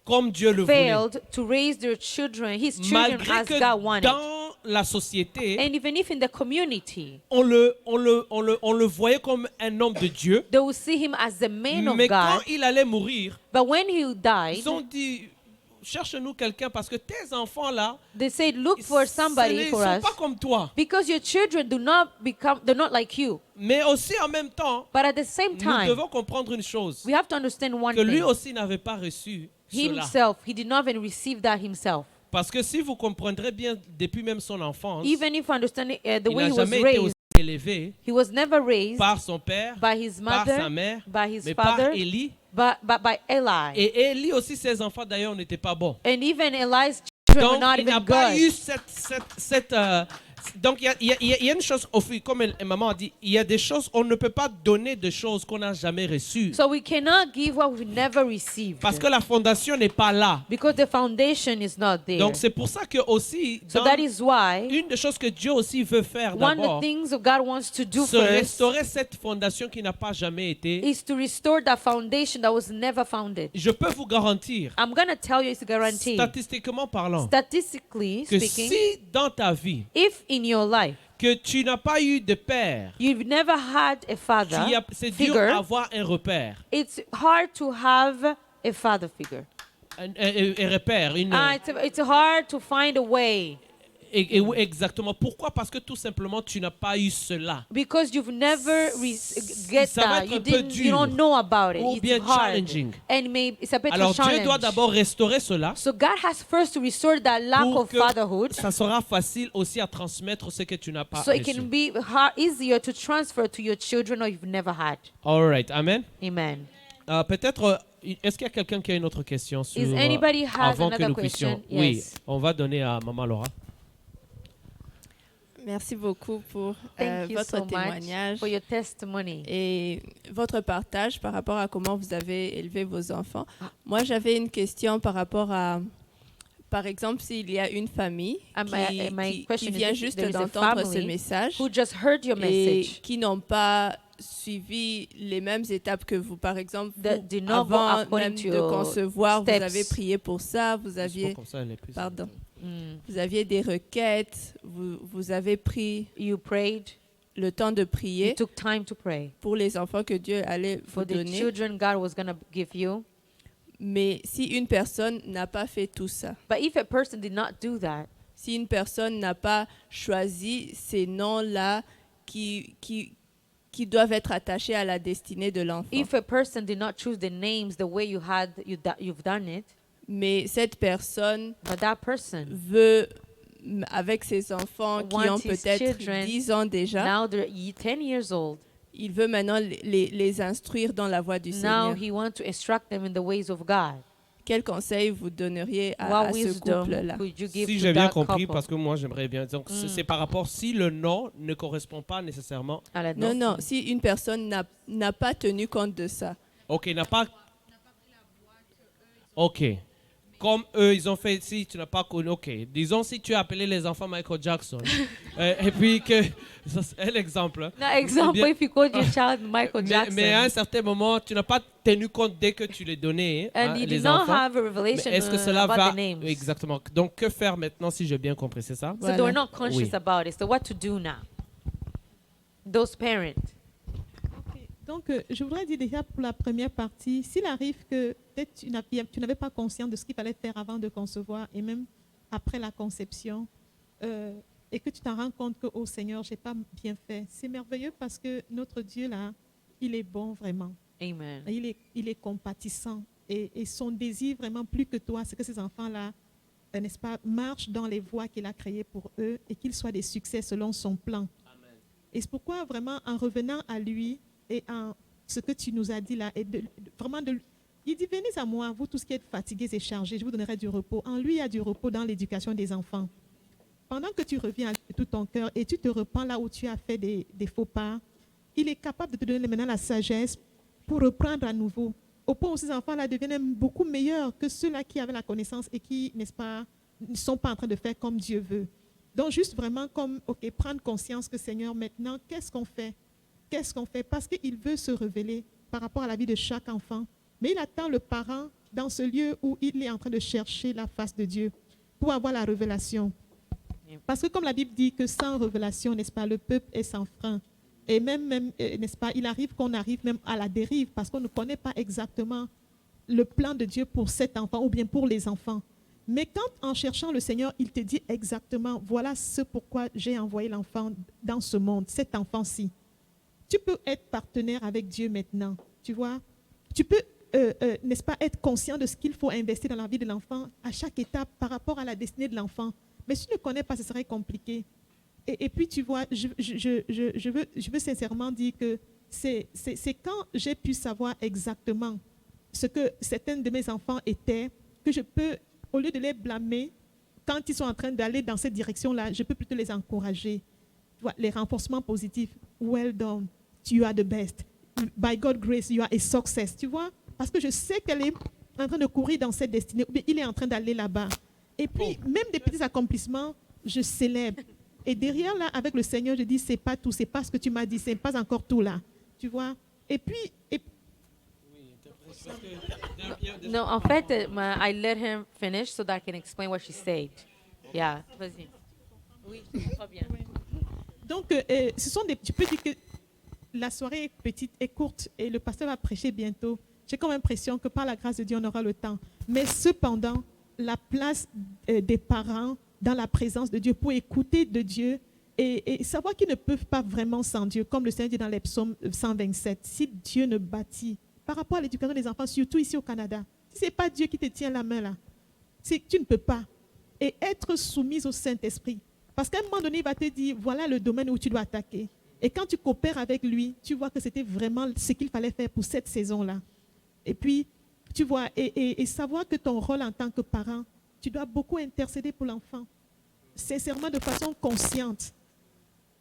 comme Dieu le voulait. failed to raise their children, his children Malgré as que God wanted. dans la société, And even if in the community, on le voyait comme un homme de Dieu, they will see him as the man of mais quand God. il allait mourir, But when he died, ils ont dit, cherche-nous quelqu'un parce que tes enfants là, they said, look for ils somebody ne for sont us. pas comme toi. Because your children they're not like you. Mais aussi en même temps, But at the same nous time, devons comprendre une chose, we have to understand one que lui thing. aussi n'avait pas reçu cela. Himself, he did not even receive that himself. Parce que si vous comprendrez bien depuis même son enfance, Even if understanding the il way n'a he was jamais été raised, aussi élevé he was never raised par son père, by his par mother, sa mère, by his mais par father, Élie. but by Eli. Et Élie aussi, ses enfants d'ailleurs n'étaient pas bons. And even Eli's children were Donc not il n'a even pas good. eu cette donc il y a une chose, comme maman a dit, il y a des choses, on ne peut pas donner de choses qu'on n'a jamais reçues. So we cannot give what we never received. Parce que la fondation n'est pas là. Because the foundation is not there. Donc c'est pour ça que aussi, So dans that is why une des choses que Dieu aussi veut faire one of d'abord, the things that God wants to do c'est first restaurer cette fondation qui n'a pas jamais été. is to restore that foundation that was never founded. Je peux vous garantir, I'm going to tell you it's guaranteed. statistiquement parlant, Statistically que speaking, si dans ta vie, if in your life que tu n'as pas eu de père, you've never had a father c'est dur figure, d'avoir un repère. it's hard to have a father figure. Un repère, It's hard to find a way. Et oui, exactement. Pourquoi? Parce que tout simplement, tu n'as pas eu cela. Because you've never get Ça va that. être You un peu didn't. You don't dur. know about it. Ou It's bien hard. challenging. And maybe it's a bit Alors of Dieu doit challenge. d'abord restaurer cela So God has first to restore that lack pour of que fatherhood, ça sera facile aussi à transmettre ce que tu n'as pas so it reçu. can be easier to transfer to your children or you've never had. All right, amen. Amen. Peut-être, est-ce qu'il y a quelqu'un qui a une autre question sur, Is anybody has avant que another nous puissions? question? Oui, Yes. on va donner à Maman Laura. Merci beaucoup pour Thank you votre so much témoignage for your testimony. et votre partage par rapport à comment vous avez élevé vos enfants. Moi, j'avais une question par rapport à, par exemple, s'il y a une famille My qui question vient is, juste there is a d'entendre ce family message who just heard your et message qui n'ont pas suivi les mêmes étapes que vous. Par exemple, that vous, did not go avant according même to de your concevoir, vous steps. avez prié pour ça, vous C'est aviez, pas comme ça, elle est plus- pardon, Mm. vous aviez des requêtes, vous avez pris You prayed. le temps de You prier took time to pray pour les enfants que Dieu allait vous for the donner. children God was gonna give you. Mais si une personne n'a pas fait tout ça, But if a person did not do that, si une personne n'a pas choisi ces noms-là qui doivent être attachés à la destinée de l'enfant, if a person did not choose the names the way you've done it, mais cette personne but that person veut, avec ses enfants qui wants ont his peut-être children 10 ans déjà, now they're 10 years old. il veut maintenant les instruire dans la voie du Now Seigneur. he wants to instruct them in the ways of God. Quel conseil vous donneriez What à ce wisdom couple-là? could you give Si to j'ai bien that compris, couple? parce que moi j'aimerais bien. Donc c'est par rapport si le nom ne correspond pas nécessairement. À la Non, note. non, si une personne n'a pas tenu compte de ça, Ok, n'a pas. Ok. Comme eux, ils ont fait, si tu n'as pas connu, ok. Disons si tu as appelé les enfants Michael Jackson. Et puis que, ça c'est un exemple. Hein. Now, example, Bien- if you called your child Michael Jackson, Mais à un certain moment, tu n'as pas tenu compte dès que tu les donnais, hein, and you les did not enfants. have a Mais revelation est-ce que cela about va the names. exactement? Donc que faire maintenant si j'ai bien compris, c'est ça? So they were not conscious Oui. about it. So what to do now? Those parents. Ok. Donc, je voudrais dire déjà pour la première partie, s'il arrive que peut-être tu n'avais pas conscience de ce qu'il fallait faire avant de concevoir et même après la conception, et que tu t'en rends compte que, oh Seigneur, je n'ai pas bien fait, c'est merveilleux parce que notre Dieu, là, il est bon vraiment. Amen. Il est compatissant. Et son désir vraiment plus que toi, c'est que ces enfants-là, n'est-ce pas, marchent dans les voies qu'il a créées pour eux et qu'ils soient des succès selon son plan. Et c'est pourquoi vraiment en revenant à lui et en ce que tu nous as dit là, et il dit, venez à moi, vous tous qui êtes fatigués et chargés, je vous donnerai du repos. En lui, il y a du repos dans l'éducation des enfants. Pendant que tu reviens à lui de tout ton cœur et tu te repens là où tu as fait des faux pas, il est capable de te donner maintenant la sagesse pour reprendre à nouveau. Au point où ces enfants-là deviennent même beaucoup meilleurs que ceux-là qui avaient la connaissance et qui, n'est-ce pas, ne sont pas en train de faire comme Dieu veut. Donc, juste vraiment comme, ok, prendre conscience que Seigneur, maintenant, qu'est-ce qu'on fait? Qu'est-ce qu'on fait? Parce qu'il veut se révéler par rapport à la vie de chaque enfant. Mais il attend le parent dans ce lieu où il est en train de chercher la face de Dieu pour avoir la révélation. Parce que comme la Bible dit que sans révélation, n'est-ce pas, le peuple est sans frein. Et même n'est-ce pas, il arrive qu'on arrive même à la dérive parce qu'on ne connaît pas exactement le plan de Dieu pour cet enfant ou bien pour les enfants. Mais quand en cherchant le Seigneur, il te dit exactement, voilà ce pourquoi j'ai envoyé l'enfant dans ce monde, cet enfant-ci. Tu peux être partenaire avec Dieu maintenant, tu vois. Tu peux, n'est-ce pas, être conscient de ce qu'il faut investir dans la vie de l'enfant à chaque étape par rapport à la destinée de l'enfant. Mais si tu ne connais pas, ce serait compliqué. Et puis, tu vois, je veux sincèrement dire que c'est quand j'ai pu savoir exactement ce que certains de mes enfants étaient, que je peux, au lieu de les blâmer, quand ils sont en train d'aller dans cette direction-là, je peux plutôt les encourager. Tu vois, les renforcements positifs. Well done, you are the best. By God's grace, you are a success. Tu vois, parce que je sais qu'elle est en train de courir dans cette destinée, ou bien il est en train d'aller là-bas. Et puis, même des petits accomplissements, je célèbre. Et derrière, là, avec le Seigneur, je dis, c'est pas tout, c'est pas ce que tu m'as dit, c'est pas encore tout là. Tu vois? Et puis... No, en fait, I let him finish so that I can explain what she said. Yeah, vas-y. Oui, très bien. Donc, ce sont des... Tu peux dire que la soirée est petite et courte et le pasteur va prêcher bientôt. J'ai comme l'impression que par la grâce de Dieu, on aura le temps. Mais cependant, la place des parents dans la présence de Dieu, pour écouter de Dieu et savoir qu'ils ne peuvent pas vraiment sans Dieu, comme le Seigneur dit dans les psaumes 127. Si Dieu ne bâtit, par rapport à l'éducation des enfants, surtout ici au Canada, si ce n'est pas Dieu qui te tient la main là, tu ne peux pas. Et être soumise au Saint-Esprit. Parce qu'à un moment donné, il va te dire, voilà le domaine où tu dois attaquer. Et quand tu coopères avec lui, tu vois que c'était vraiment ce qu'il fallait faire pour cette saison-là. Et puis, tu vois, et savoir que ton rôle en tant que parent, tu dois beaucoup intercéder pour l'enfant. Sincèrement, de façon consciente.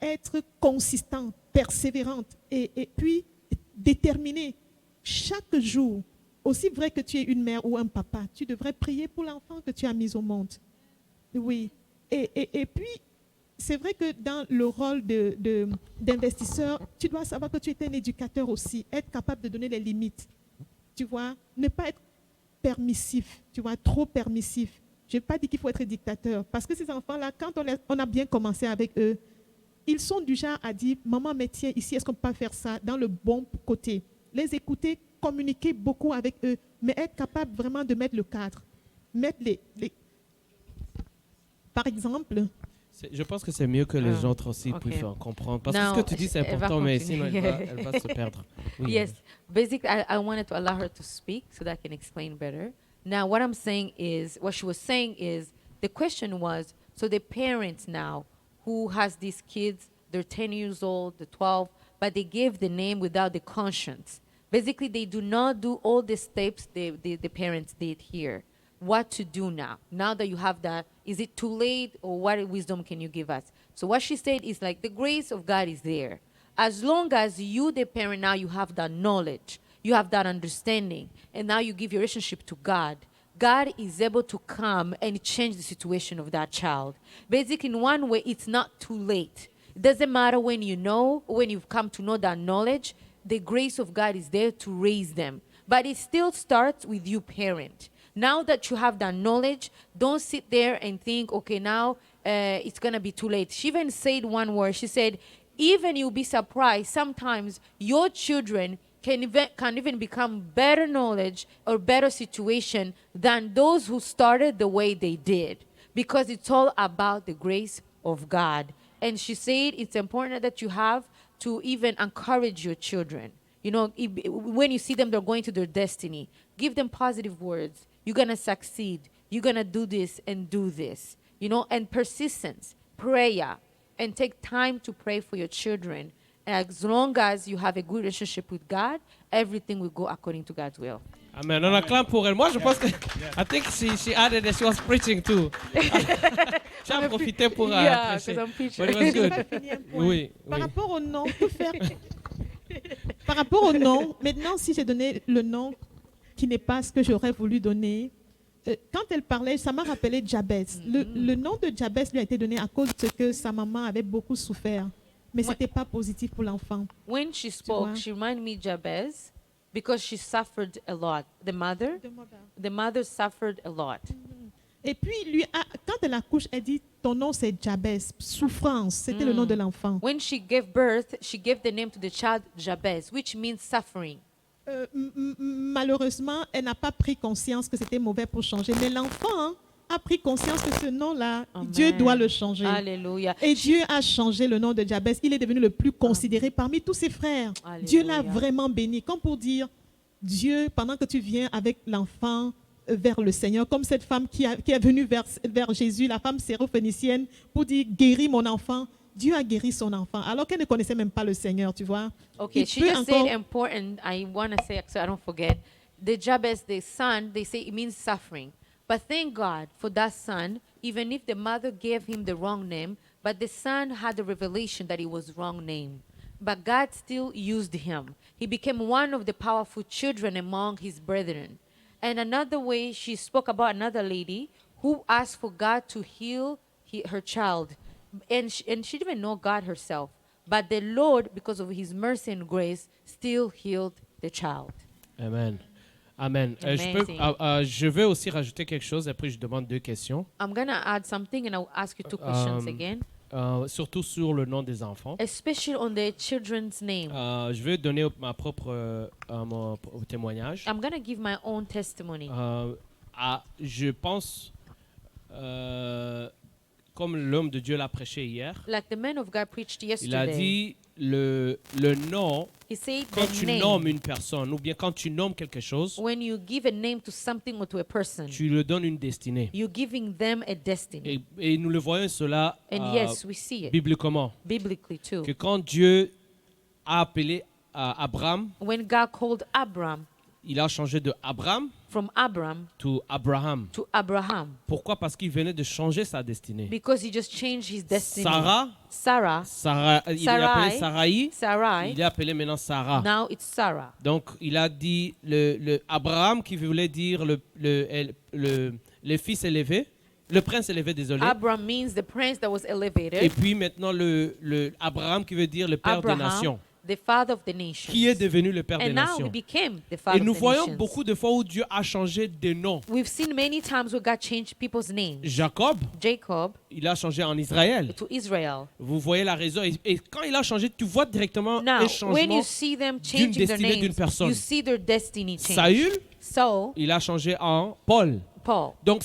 Être consistante, persévérante et puis déterminée. Chaque jour, aussi vrai que tu es une mère ou un papa, tu devrais prier pour l'enfant que tu as mis au monde. Oui. Et puis, c'est vrai que dans le rôle d'investisseur, tu dois savoir que tu es un éducateur aussi, être capable de donner les limites. Tu vois, ne pas être permissif, tu vois, trop permissif. Je n'ai pas dit qu'il faut être dictateur, parce que ces enfants-là, quand on a bien commencé avec eux, ils sont du genre à dire, maman, mais tiens, ici, est-ce qu'on peut pas faire ça dans le bon côté? Les écouter, communiquer beaucoup avec eux, mais être capable vraiment de mettre le cadre. Mettre Par exemple, Je pense que c'est mieux que les autres aussi ok. puissent comprendre. Parce Now, que ce que tu dis, c'est elle va important, mais continuer. sinon, elle va se perdre. Oui. Yes, basically, I wanted to allow her to speak so that I can explain better. Now, what I'm saying is, what she was saying is, the question was, so the parents now who has these kids, they're 10 years old, they're 12, but they gave the name without the conscience. Basically, they do not do all the steps the parents did here. What to do now? Now that you have that, is it too late or what wisdom can you give us? So what she said is like the grace of God is there. As long as you, the parent, now you have that knowledge, you have that understanding, and now you give your relationship to God, God is able to come and change the situation of that child. Basically, in one way, it's not too late. It doesn't matter when you know, when you've come to know that knowledge, the grace of God is there to raise them. But it still starts with you, parent. Now that you have that knowledge, don't sit there and think, okay, now it's going to be too late. She even said one word. She said, even you'll be surprised, sometimes your children can even become better knowledge or better situation than those who started the way they did, because it's all about the grace of God. And she said it's important that you have to even encourage your children. You know, when you see them, they're going to their destiny. Give them positive words. You're going to succeed. You're going to do this and do this. You know, and persistence, prayer, and take time to pray for your children. As long as you have a good relationship with God, everything will go according to God's will. Amen. On acclame pour elle. Moi, je pense que I think she added that she was preaching too. J'ai profité pour Yeah, prêcher. because I'm preaching. But it was good. finir un point. Oui, Par oui. rapport au nom, que faire Par rapport au nom, maintenant, si j'ai donné le nom qui n'est pas ce que j'aurais voulu donner, quand elle parlait, ça m'a rappelé Jabez. Le nom de Jabez lui a été donné à cause de que sa maman avait beaucoup souffert. Mais ce n'était pas positif pour l'enfant. When she spoke, vois? she reminded me of Jabez because she suffered a lot. The mother suffered a lot. Et puis, quand elle accouche, elle dit, ton nom c'est Jabez, souffrance. C'était le nom de l'enfant. When she gave birth, she gave the name to the child Jabez, which means suffering. Malheureusement, elle n'a pas pris conscience que c'était mauvais pour changer. Mais l'enfant a pris conscience que ce nom-là, Amen. Dieu doit le changer. Hallelujah. Et Dieu a changé le nom de Jabez. Il est devenu le plus considéré parmi tous ses frères. Alléluia. Dieu l'a vraiment béni. Comme pour dire, Dieu, pendant que tu viens avec l'enfant vers le Seigneur, comme cette femme qui est venue vers Jésus, la femme syrophénicienne, pour dire, guéris mon enfant. Dieu a guéri son enfant, alors qu'elle ne connaissait même pas le Seigneur, tu vois. Okay, Il she peut just encore- said important. I want to say so I don't forget. The Jabez, the son, they say it means suffering. But thank God for that son, even if the mother gave him the wrong name, but the son had the revelation that it was wrong name. But God still used him. He became one of the powerful children among his brethren. And another way, she spoke about another lady who asked for God to heal her child. And she didn't even know God herself. But the Lord, because of his mercy and grace, still healed the child. Amen. Amen. Amazing. Je veux aussi rajouter quelque chose, après je demande deux questions. I'm going to add something and I'll ask you two questions again, Surtout sur le nom des enfants. especially on the children's name. Je veux donner mon témoignage. I'm going to give my own testimony. Je pense comme l'homme de Dieu l'a prêché hier, like the man of God preached il a yesterday. dit le nom, He said quand the tu name, nommes une personne ou bien quand tu nommes quelque chose, when you give a name to something or to a person, tu lui donnes une destinée. you're giving them a destiny. Et nous le voyons cela And yes, we see it bibliquement, biblically too. que quand Dieu a appelé Abraham, When God called Abram il a changé de Abraham from Abram to Abraham. to Abraham Pourquoi? Parce qu'il venait de changer sa destinée. because he just changed his destiny. Sarah, il est appelé Sarai, Sarai, il est appelé maintenant Sarah. now it's Sarah. Donc il a dit le Abraham qui voulait dire le fils élevé, le prince élevé, désolé. Abram means the prince that was elevated. Et puis maintenant le Abraham qui veut dire le père des nations, the father of the nations. qui est devenu le père des And now he nations. became the father Et nous of the voyons nations. beaucoup de fois où Dieu a changé de nom. We've seen many times where God changed people's names. Jacob, Jacob il a changé en Israël. to Israel. Vous voyez la raison. Et quand il a changé, tu vois directement Now, un when changement. you see them changing their destinée d'une names, personne. you see their destiny change. Saül, So, il a changé en Paul. Paul, Donc,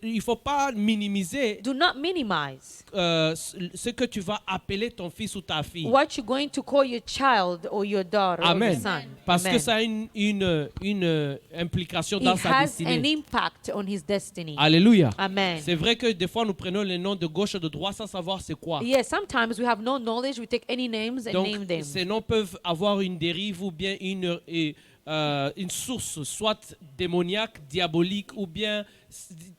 il ne faut pas minimiser do not minimize ce que tu vas appeler ton fils ou ta fille. what you're going to call your child or your daughter or Amen. your son. Parce Amen. que ça a une implication dans It sa has an destinée. impact on his destiny. Alléluia. Amen. C'est vrai que des fois, nous prenons les noms de gauche et de droite sans savoir c'est quoi. Yes, sometimes we have no knowledge. We take any names and Donc, name them. ces noms peuvent avoir une dérive ou bien une source, soit démoniaque, diabolique, ou bien...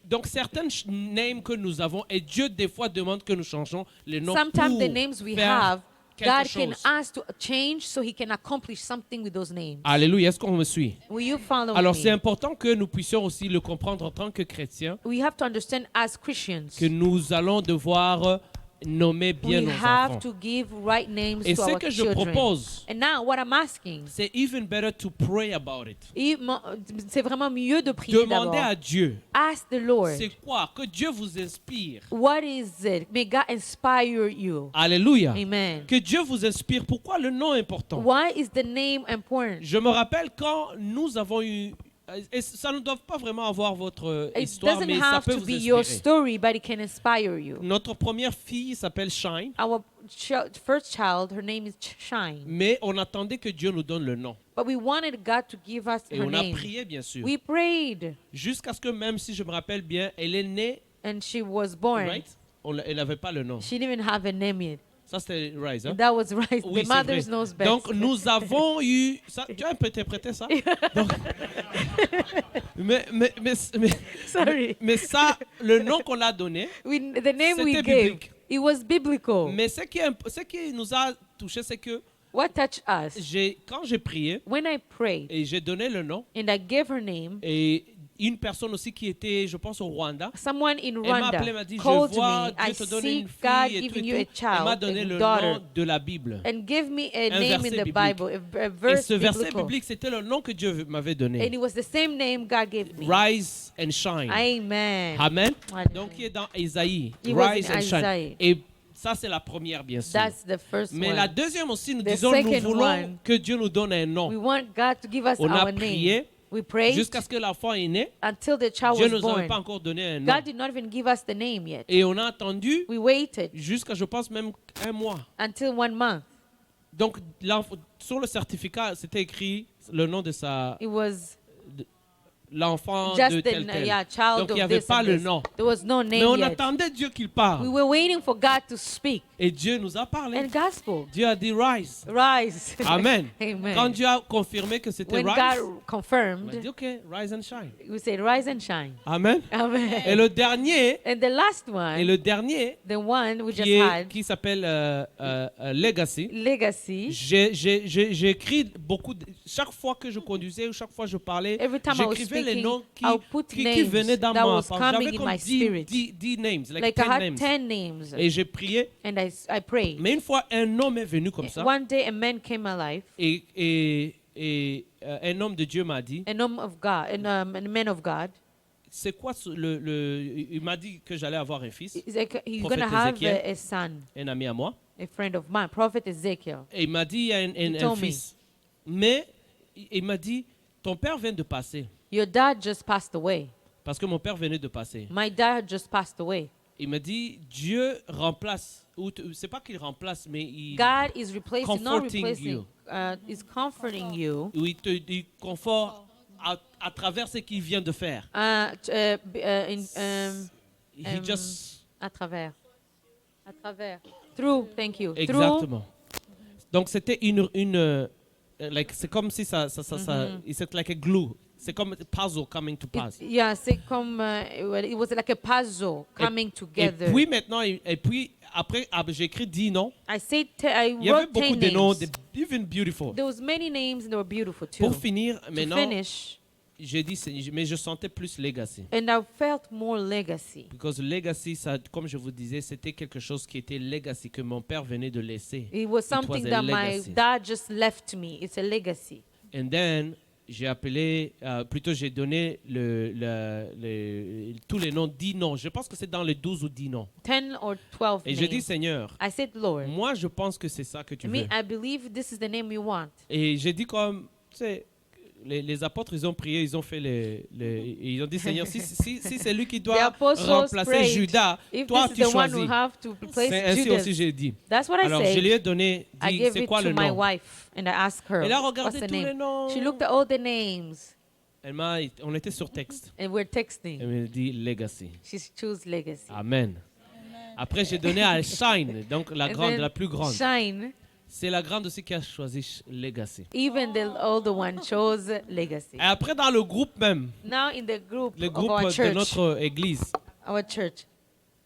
Donc, certaines names que nous avons, et Dieu, des fois, demande que nous changeons les noms Sometimes pour the names we faire have, quelque God can chose. ask to change so he can accomplish something with those names. Alléluia, est-ce qu'on me suit? Will you follow Alors, me? c'est important que nous puissions aussi le comprendre en tant que chrétiens, We have to understand as Christians, que nous allons devoir nommer bien we nos have enfants. to give right names Et to ce our que je children. propose, And now, what I'm asking, c'est even better to pray about it. c'est vraiment mieux de prier d'abord. Demandez à Dieu, Ask the Lord, c'est quoi? Que Dieu vous inspire. what is it? May God inspire you. Alléluia. Amen. Que Dieu vous inspire. Pourquoi le nom est important? Why is the name important? Je me rappelle quand nous avons eu... Et ça ne doit pas vraiment avoir votre It histoire, doesn't mais ça have peut to vous be your inspirer. story, but it can inspire you. Notre première fille s'appelle Shine, Our first child, her name is Shine. mais on attendait que Dieu nous donne le nom. But we wanted God to give us Et her on a name. prié, bien sûr. We prayed, Jusqu'à ce que, même si je me rappelle bien, elle est née, and she was born. right? Elle n'avait pas le nom. She didn't even have a name yet. Ça, c'était Rise. Hein? That was right. Oui, The c'est mothers vrai. knows best. Donc, nous avons eu... Ça, tu as interprété ça? Donc, Sorry. mais ça, le nom qu'on a donné, The name we C'était gave, biblique. it was biblical. mais ce qui nous a touché, c'est que What touched us? quand j'ai prié When I prayed et j'ai donné le nom, and I gave her name, et une personne aussi qui était, je pense, au Rwanda, someone in elle m'a Rwanda appelé, m'a dit, je called vois, me. I Dieu te donne see une God fille et tout, giving you et a tout. Elle m'a child, donné a le daughter, nom de la Bible. and give me a Un name verset in the biblique. Bible, a Et verse ce verset biblical. biblique, c'était le nom que Dieu m'avait And donné. it was the same name God gave me. Rise and shine. Amen. Amen. Hallelujah. Donc, il est dans Isaïe. It was Rise in and shine. Isaiah. Et ça, c'est la première, bien sûr. That's the first Mais one. la deuxième aussi, nous The disons, nous second voulons one. que Dieu nous donne un nom. We want God to give us On a our prié name. We prayed jusqu'à ce que l'enfant est né. until the child Dieu ne was nous avait born. pas encore donné un nom. God did not even give us the name yet. Et on a attendu We waited jusqu'à, je pense, même un mois. until 1 month. Donc, sur le certificat, c'était écrit le nom de It was l'enfant de just tel the tel. child Donc, il of n'y avait this pas and le this. nom. There was no Mais name on yet. attendait Dieu qu'il We parle. were waiting for God to speak. Et Dieu nous a parlé. And God spoke. Dieu a dit rise. Rise. Amen. Amen. Quand Dieu a confirmé que c'était When rise, God il m'a dit confirmed, OK, rise and shine. we said, rise and shine. Amen. Et Amen. le dernier, And the last et one, le dernier the one we just qui had, s'appelle Legacy. Legacy. J'ai écrit beaucoup. Chaque fois que je conduisais ou chaque fois que je parlais, Every time I was j'écrivais les speaking, noms I'll put qui names venaient dans that moi. was coming J'avais in comme my 10 spirit. 10 names, like Like I 10 had names. 10 names. Et j'ai prié. And I prayed. Mais une fois, un homme est venu comme ça. One day a man came alive, Et un homme de Dieu m'a dit, a man of God, a man of God. c'est quoi il m'a dit que j'allais avoir un fils, He's like, he's Prophet going to have Ezekiel. a son, un ami à moi. a friend of mine, Prophet Ezekiel. Et il m'a dit, il y a un told me. fils. Mais il m'a dit, ton père vient de passer. Your dad just passed away. Parce que mon père venait de passer. My dad just passed away. il me dit, Dieu remplace, ou c'est pas qu'il remplace, mais il, God is replacing, not Comforting replacing, you. is comforting you. ou il te conforte à travers ce qu'il vient de faire. He just, À travers. À travers. Through, thank you. Through, exactement. Donc c'était like, c'est comme si ça, it's like a glue. C'est comme a puzzle coming to pass. yeah, c'est comme, it was like a puzzle coming Et together. puis maintenant, et puis après, j'ai écrit 10 noms. I said, I Il y avait wrote beaucoup 10 de noms, names. even beautiful. There was many names and they were beautiful too. Pour finir, To maintenant, finish, j'ai dit, mais je sentais plus legacy. and I felt more legacy. Because legacy, ça, comme je vous disais, c'était quelque chose qui était legacy, que mon père venait de laisser. It was It something was a that my legacy. dad just left me. It's a legacy. And then, j'ai appelé, plutôt j'ai donné tous les noms, 10 noms. Je pense que c'est dans les 12 ou 10 noms. 10 or 12 Et j'ai dit, names. Seigneur, I said, Lord, moi je pense que c'est ça que tu me, veux. I believe this is the name you want. Et j'ai dit comme, tu sais, les apôtres, ils ont prié, ils ont fait ils ont dit, Seigneur, si c'est lui qui The doit apostles remplacer prayed, Judas, if toi this tu is the one choisis. who have to replace C'est ainsi Judas, aussi j'ai dit. that's what I Alors je said. lui ai donné, I dit, gave c'est it quoi to le my nom? wife and I asked her, Elle a what's regardé the tous les name? noms. She looked at all the names On était sur texte. and we're texting. Elle me dit Legacy. She chose legacy. Amen. Après j'ai donné à Shine, donc la And grande, then la plus grande. Shine, C'est la grande aussi qui a choisi Legacy. even the older one chose legacy. Et après dans le groupe même, Now in the group le of groupe our de church, notre église, it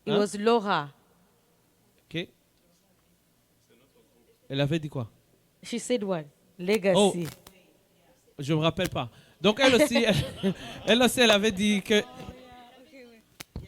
Hein? was Laura. ok? Elle avait dit quoi? She said what? Legacy. Je me rappelle pas. Donc elle aussi, elle aussi, elle avait dit que.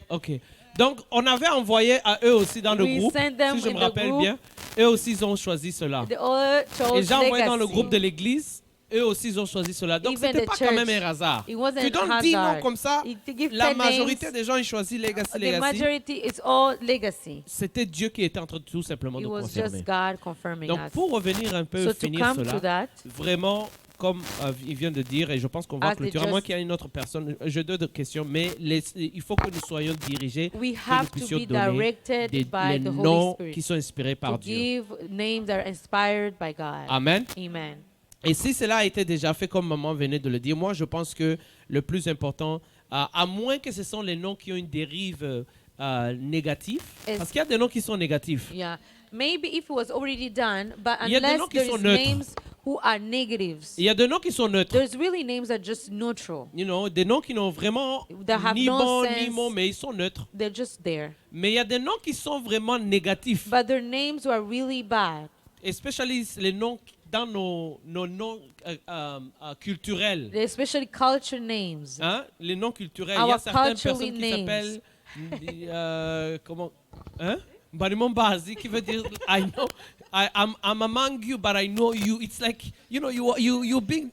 Ok. Donc on avait envoyé à eux aussi dans le We groupe, sent them si je in me the rappelle group. bien. Eux aussi ils ont choisi cela. They all Et chose j'ai envoyé dans le legacy. groupe de l'église. Eux aussi ils ont choisi cela. Donc Even c'était the pas quand même church, un hasard. it wasn't Tu donnes 10 noms hazard. comme ça, To give la 10 majorité names, des gens ils choisissent Legacy, the Legacy. majority is all legacy. C'était Dieu qui était en train de tout simplement It de was confirmer. just God confirming Donc us. pour revenir un peu, So to finir come to cela, that, vraiment, comme il vient de dire, et je pense qu'on va As they clôturer, à moins just- qu'il y ait une autre personne, je donne des questions, mais il faut que nous soyons dirigés, we que nous have to puissions be donner directed les by the Holy noms Spirit. qui sont inspirés par To Dieu. give names that are inspired by God. Amen. Amen. Et si cela a été déjà fait, comme maman venait de le dire, moi je pense que le plus important, à moins que ce sont les noms qui ont une dérive négative, Est- parce qu'il y a des noms qui sont négatifs. Yeah. Maybe if it was already done, but Il y a des unless noms qui there sont is neutres. names who are negatives, Il y a des noms qui sont neutres. there's really names that are just neutral. You know, des noms qui n'ont vraiment That have ni no bon ni sense. bon, mais ils sont neutres. They're just there. Mais il y a des noms qui sont vraiment négatifs. But their names were really bad. Especially les noms dans nos noms culturels. Especially culture names. Hein? Les noms culturels. Il y a Our certaines culturally personnes qui names. s'appellent... comment? Hein? Barimon Bazi, qui veut dire I know I'm among you, but I know you. It's like you being.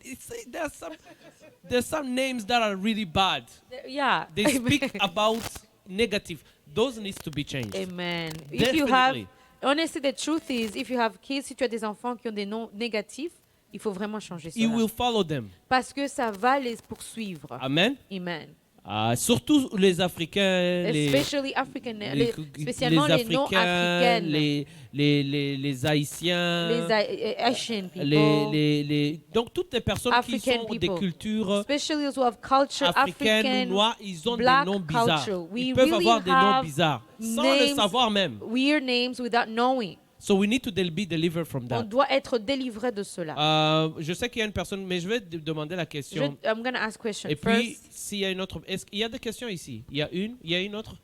There's some names that are really bad. Yeah. They speak about negative. Those needs to be changed. Amen. If you have, Definitely. honestly, the truth is, if you have kids, si tu as des enfants qui ont des noms négatifs, il faut vraiment changer You cela. will follow them. Parce que ça va les poursuivre. Amen. Amen. Surtout les Africains, Especially African, spécialement les noms Africains, africaines, les Haïtiens, les Asian people, donc toutes les personnes qui African sont des people. cultures Especially those who have culture, africaines ou African, noires, ils ont black des noms bizarres. culture. We Ils peuvent really avoir des noms have bizarres sans le names- savoir même. weird names without knowing. So we need to be delivered from On that. doit être délivré de cela. Je sais qu'il y a une personne, mais je vais demander la question. I'm going to ask question Et puis, first. s'il y a une autre... Est-ce qu'il y a des questions ici? Il y a une autre?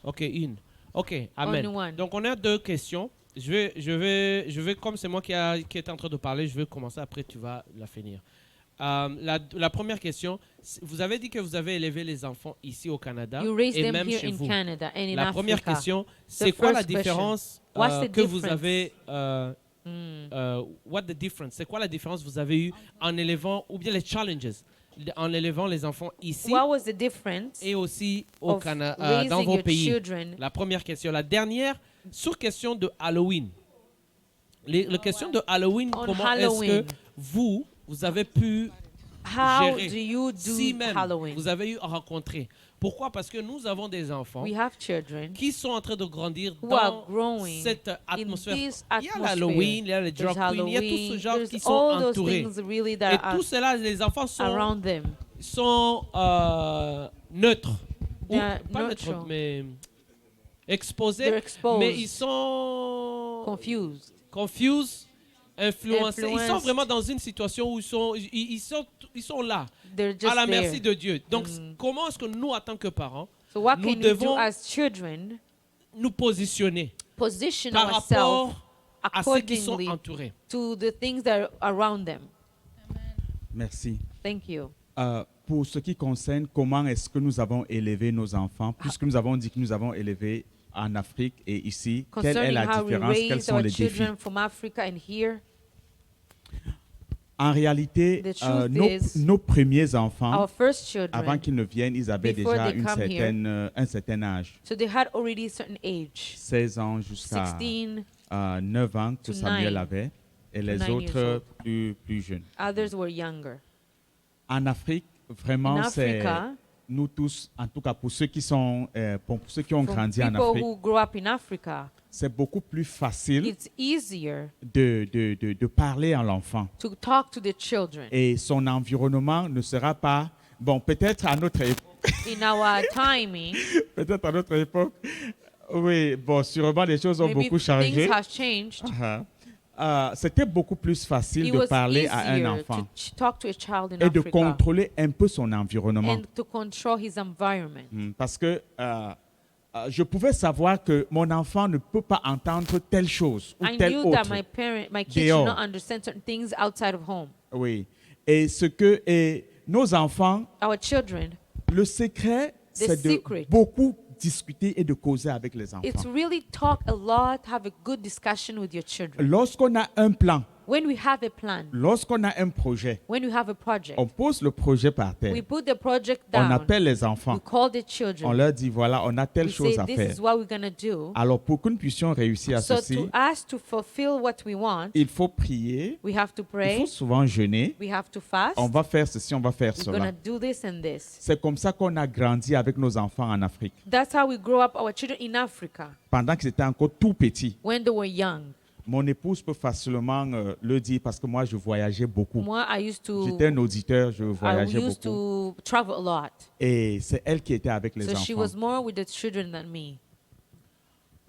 Ok, une. Ok, amen. Only one. Donc, on a deux questions. Je vais comme c'est moi qui est en train de parler, je vais commencer, après tu vas la finir. La première question, vous avez dit que vous avez élevé les enfants ici au Canada You raise et them même here chez in vous. Canada and in La première Africa. question, c'est quoi la first question. différence What's the que vous difference? avez... what the difference? C'est quoi la différence que vous avez eue en élevant, ou bien les challenges, en élevant les enfants ici What was the difference et aussi au of Canada, raising dans vos your pays? children? La première question. La dernière, sur question de Halloween. La question de Halloween, On comment Halloween. est-ce que vous avez pu How gérer do you do si même Halloween? vous avez eu à rencontrer Pourquoi? Parce que nous avons des enfants We have children qui sont en train de grandir who are dans growing cette in atmosphère. this Il y a atmosphere. l'Halloween, il y a les There's drag queens, il y a tout ce Halloween, genre there's qui sont all those entourés. things really Et that are tout cela, les enfants sont around them. neutres. Ou, They're pas neutral. neutres, mais exposés. They're exposed. Mais ils sont Confused. confused, influencés. Ils sont Influenced. vraiment dans une situation où ils sont là, They're à just la there. merci de Dieu. Donc, comment est-ce que nous, en tant que parents, So what nous can we do devons as children? nous positionner Position par ourselves rapport à ceux qui sont accordingly entourés? to the things that are around them. Merci. Thank you. Pour ce qui concerne comment est-ce que nous avons élevé nos enfants, puisque nous avons dit que nous avons élevé en Afrique et ici, quelle est Concerning la how we différence, quels raise sont our les défis? children from Africa and here, En réalité, The truth is, nos premiers enfants, our first avant children, qu'ils ne viennent, ils avaient before déjà they come here, un certain âge, so they had already a certain age, 16 ans jusqu'à 16, 9 ans que to Samuel 9, avait, et les 9 years autres old. plus jeunes. others were younger. En Afrique, vraiment, In c'est Africa, nous tous, en tout cas pour ceux qui sont, pour ceux qui ont for grandi en people Afrique, who grew up in Africa, c'est beaucoup plus facile it's easier de parler à l'enfant. to talk to the children. Et son environnement ne sera pas, bon, peut-être à notre époque, In our timing, peut-être à notre époque, oui, bon, sûrement les choses ont maybe beaucoup changé. things have changed. C'était beaucoup plus facile It de was parler à un easier enfant to talk to a child in et de Africa contrôler un peu son environnement. and to control his environment. Parce que je pouvais savoir que mon enfant ne peut pas entendre telle chose ou I telle knew that autre. my kids should Dehors. not understand certain things outside of home. Oui. Et nos enfants, Our children, le secret, c'est de secret. beaucoup discuter et de causer avec les enfants. it's really talk a lot, have a good discussion with your children. Lorsqu'on a un plan, When we have a plan, lorsqu'on a un projet, when we have a project, on pose le projet par terre. we put the project On down. appelle les We enfants. call the On children. leur dit, voilà, on a telle We chose say, à this faire. is what we're going to do. Alors, pour que nous puissions réussir à So ceci, to us to fulfill what we want, il faut prier, we have to il pray, faut souvent jeûner. we have to fast, On va faire ceci, on va faire we're going cela. to do this and this. C'est comme ça qu'on a grandi avec nos enfants en Afrique, That's how we grow up our children in Africa pendant qu'ils étaient encore tout petits. when they were young. Mon épouse peut facilement le dire parce que moi, je voyageais beaucoup. Moi, I used J'étais un to, auditeur, je I voyageais used beaucoup. to travel a lot. Et c'est elle qui était avec les So she was enfants. more with the children than me.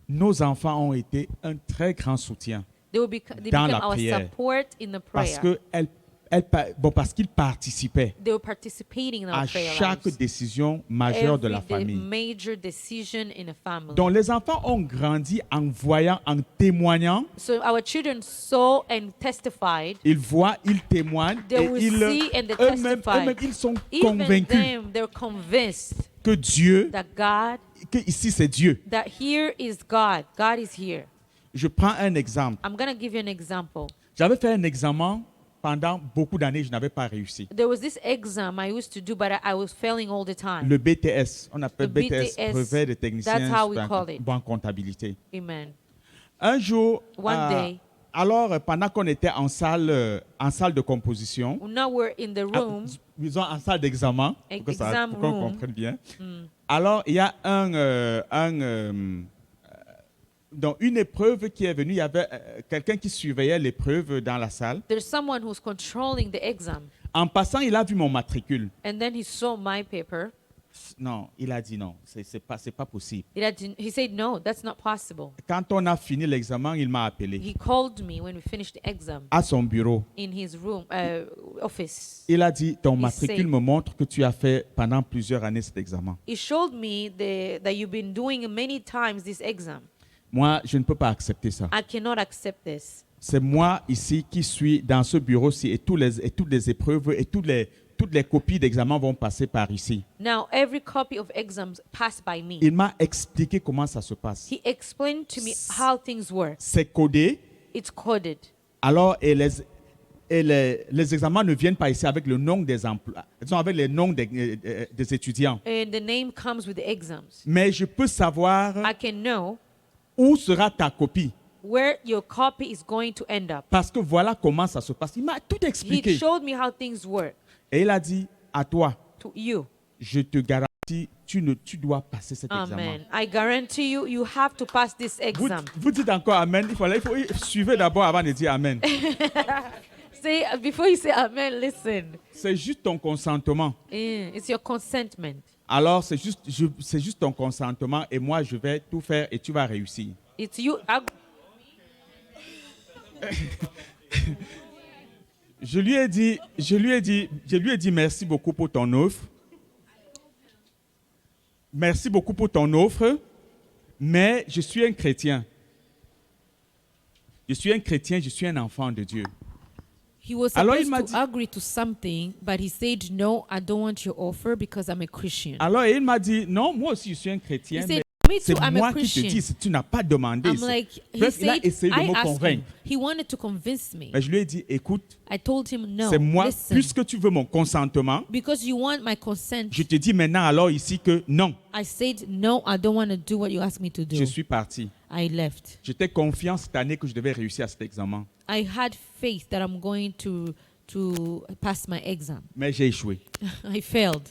Nos enfants ont été un très grand soutien They Dans became la our prière. support in the parce prayer. que parce qu'ils participaient They were participating in our à prayer chaque lives. décision majeure de la Every famille. major decision in a family. Donc les enfants ont grandi en voyant, en témoignant. So our children saw and testified. Ils voient, ils témoignent They et will ils, see and they eux-mêmes, testify. ils sont Even convaincus them, they're convinced que Dieu, that God, que ici c'est Dieu. that here is God. God is here. Je prends un exemple. I'm going to give you an example. J'avais fait un examen pendant beaucoup d'années, je n'avais pas réussi. There was this exam I used to do, but I was failing all the time. Le BTS, on appelle The BTS, BTS, brevet de technicien that's how we call it. en comptabilité. Amen. Un jour, One day. alors pendant qu'on était en salle de composition, Now we're in the room. disons en salle d'examen, pour Exam pour qu'on room. comprenne bien. Alors il y a dans une épreuve qui est venue, il y avait quelqu'un qui surveillait l'épreuve dans la salle. There's someone who's controlling the exam. En passant, il a vu mon matricule. And then he saw my paper. Non, il a dit non, c'est pas possible. He said, no, that's not possible. Quand on a fini l'examen, il m'a appelé He called me when we finished the exam à son bureau. in his room, office. Il a dit, ton He matricule said- me montre que tu as fait pendant plusieurs années cet examen. He showed me that you've been doing many times this exam. Moi, je ne peux pas accepter ça. I cannot accept this. C'est moi ici qui suis dans ce bureau-ci et toutes les épreuves et toutes les copies d'examen vont passer par ici. Now, every copy of exams passed by me. Il m'a expliqué comment ça se passe. He explained to me how things work. C'est codé. It's coded. Alors, les examens ne viennent pas ici avec le nom des emplois, disons avec les noms des étudiants. And the name comes with the exams. Mais je peux savoir I can know où sera ta copie. where your copy is going to end up. Parce que voilà comment ça se passe. Il m'a tout He expliqué. showed me how things work Et il a dit, à toi, to you. je te garantis tu dois passer cet examen. Amen. I guarantee you, you have to pass this exam. Vous dites encore Amen. Il faut suivre d'abord avant de dire Amen. Say before you say amen, listen. C'est juste ton consentement. It's your consentment. Alors, c'est juste ton consentement et moi, je vais tout faire et tu vas réussir. It's you. Je lui ai dit merci beaucoup pour ton offre. Merci beaucoup pour ton offre, mais je suis un chrétien. Je suis un chrétien, je suis un enfant de Dieu. He was Alors, il supposed m'a to dit- agree to something, but he said, no, I don't want your offer because I'm a Christian. Alors, il m'a dit, non, moi aussi je suis un He chrétien, said, mais me c'est too, I'm a moi qui te Christian. dis, si tu n'as pas demandé. I'm like, he Bref, il a said, essayé de I me asked him. convaincre. He wanted to convince me. Mais je lui ai dit, écoute, I told him, no, c'est moi, listen, puisque tu veux mon consentement, because you want my consent, je te dis maintenant alors ici que non, I said, no, I don't want to do what you asked me to do. je suis parti. I left. J'étais confiant cette année que je devais réussir à cet examen, I had faith that I'm going to pass my exam. mais j'ai échoué. I failed.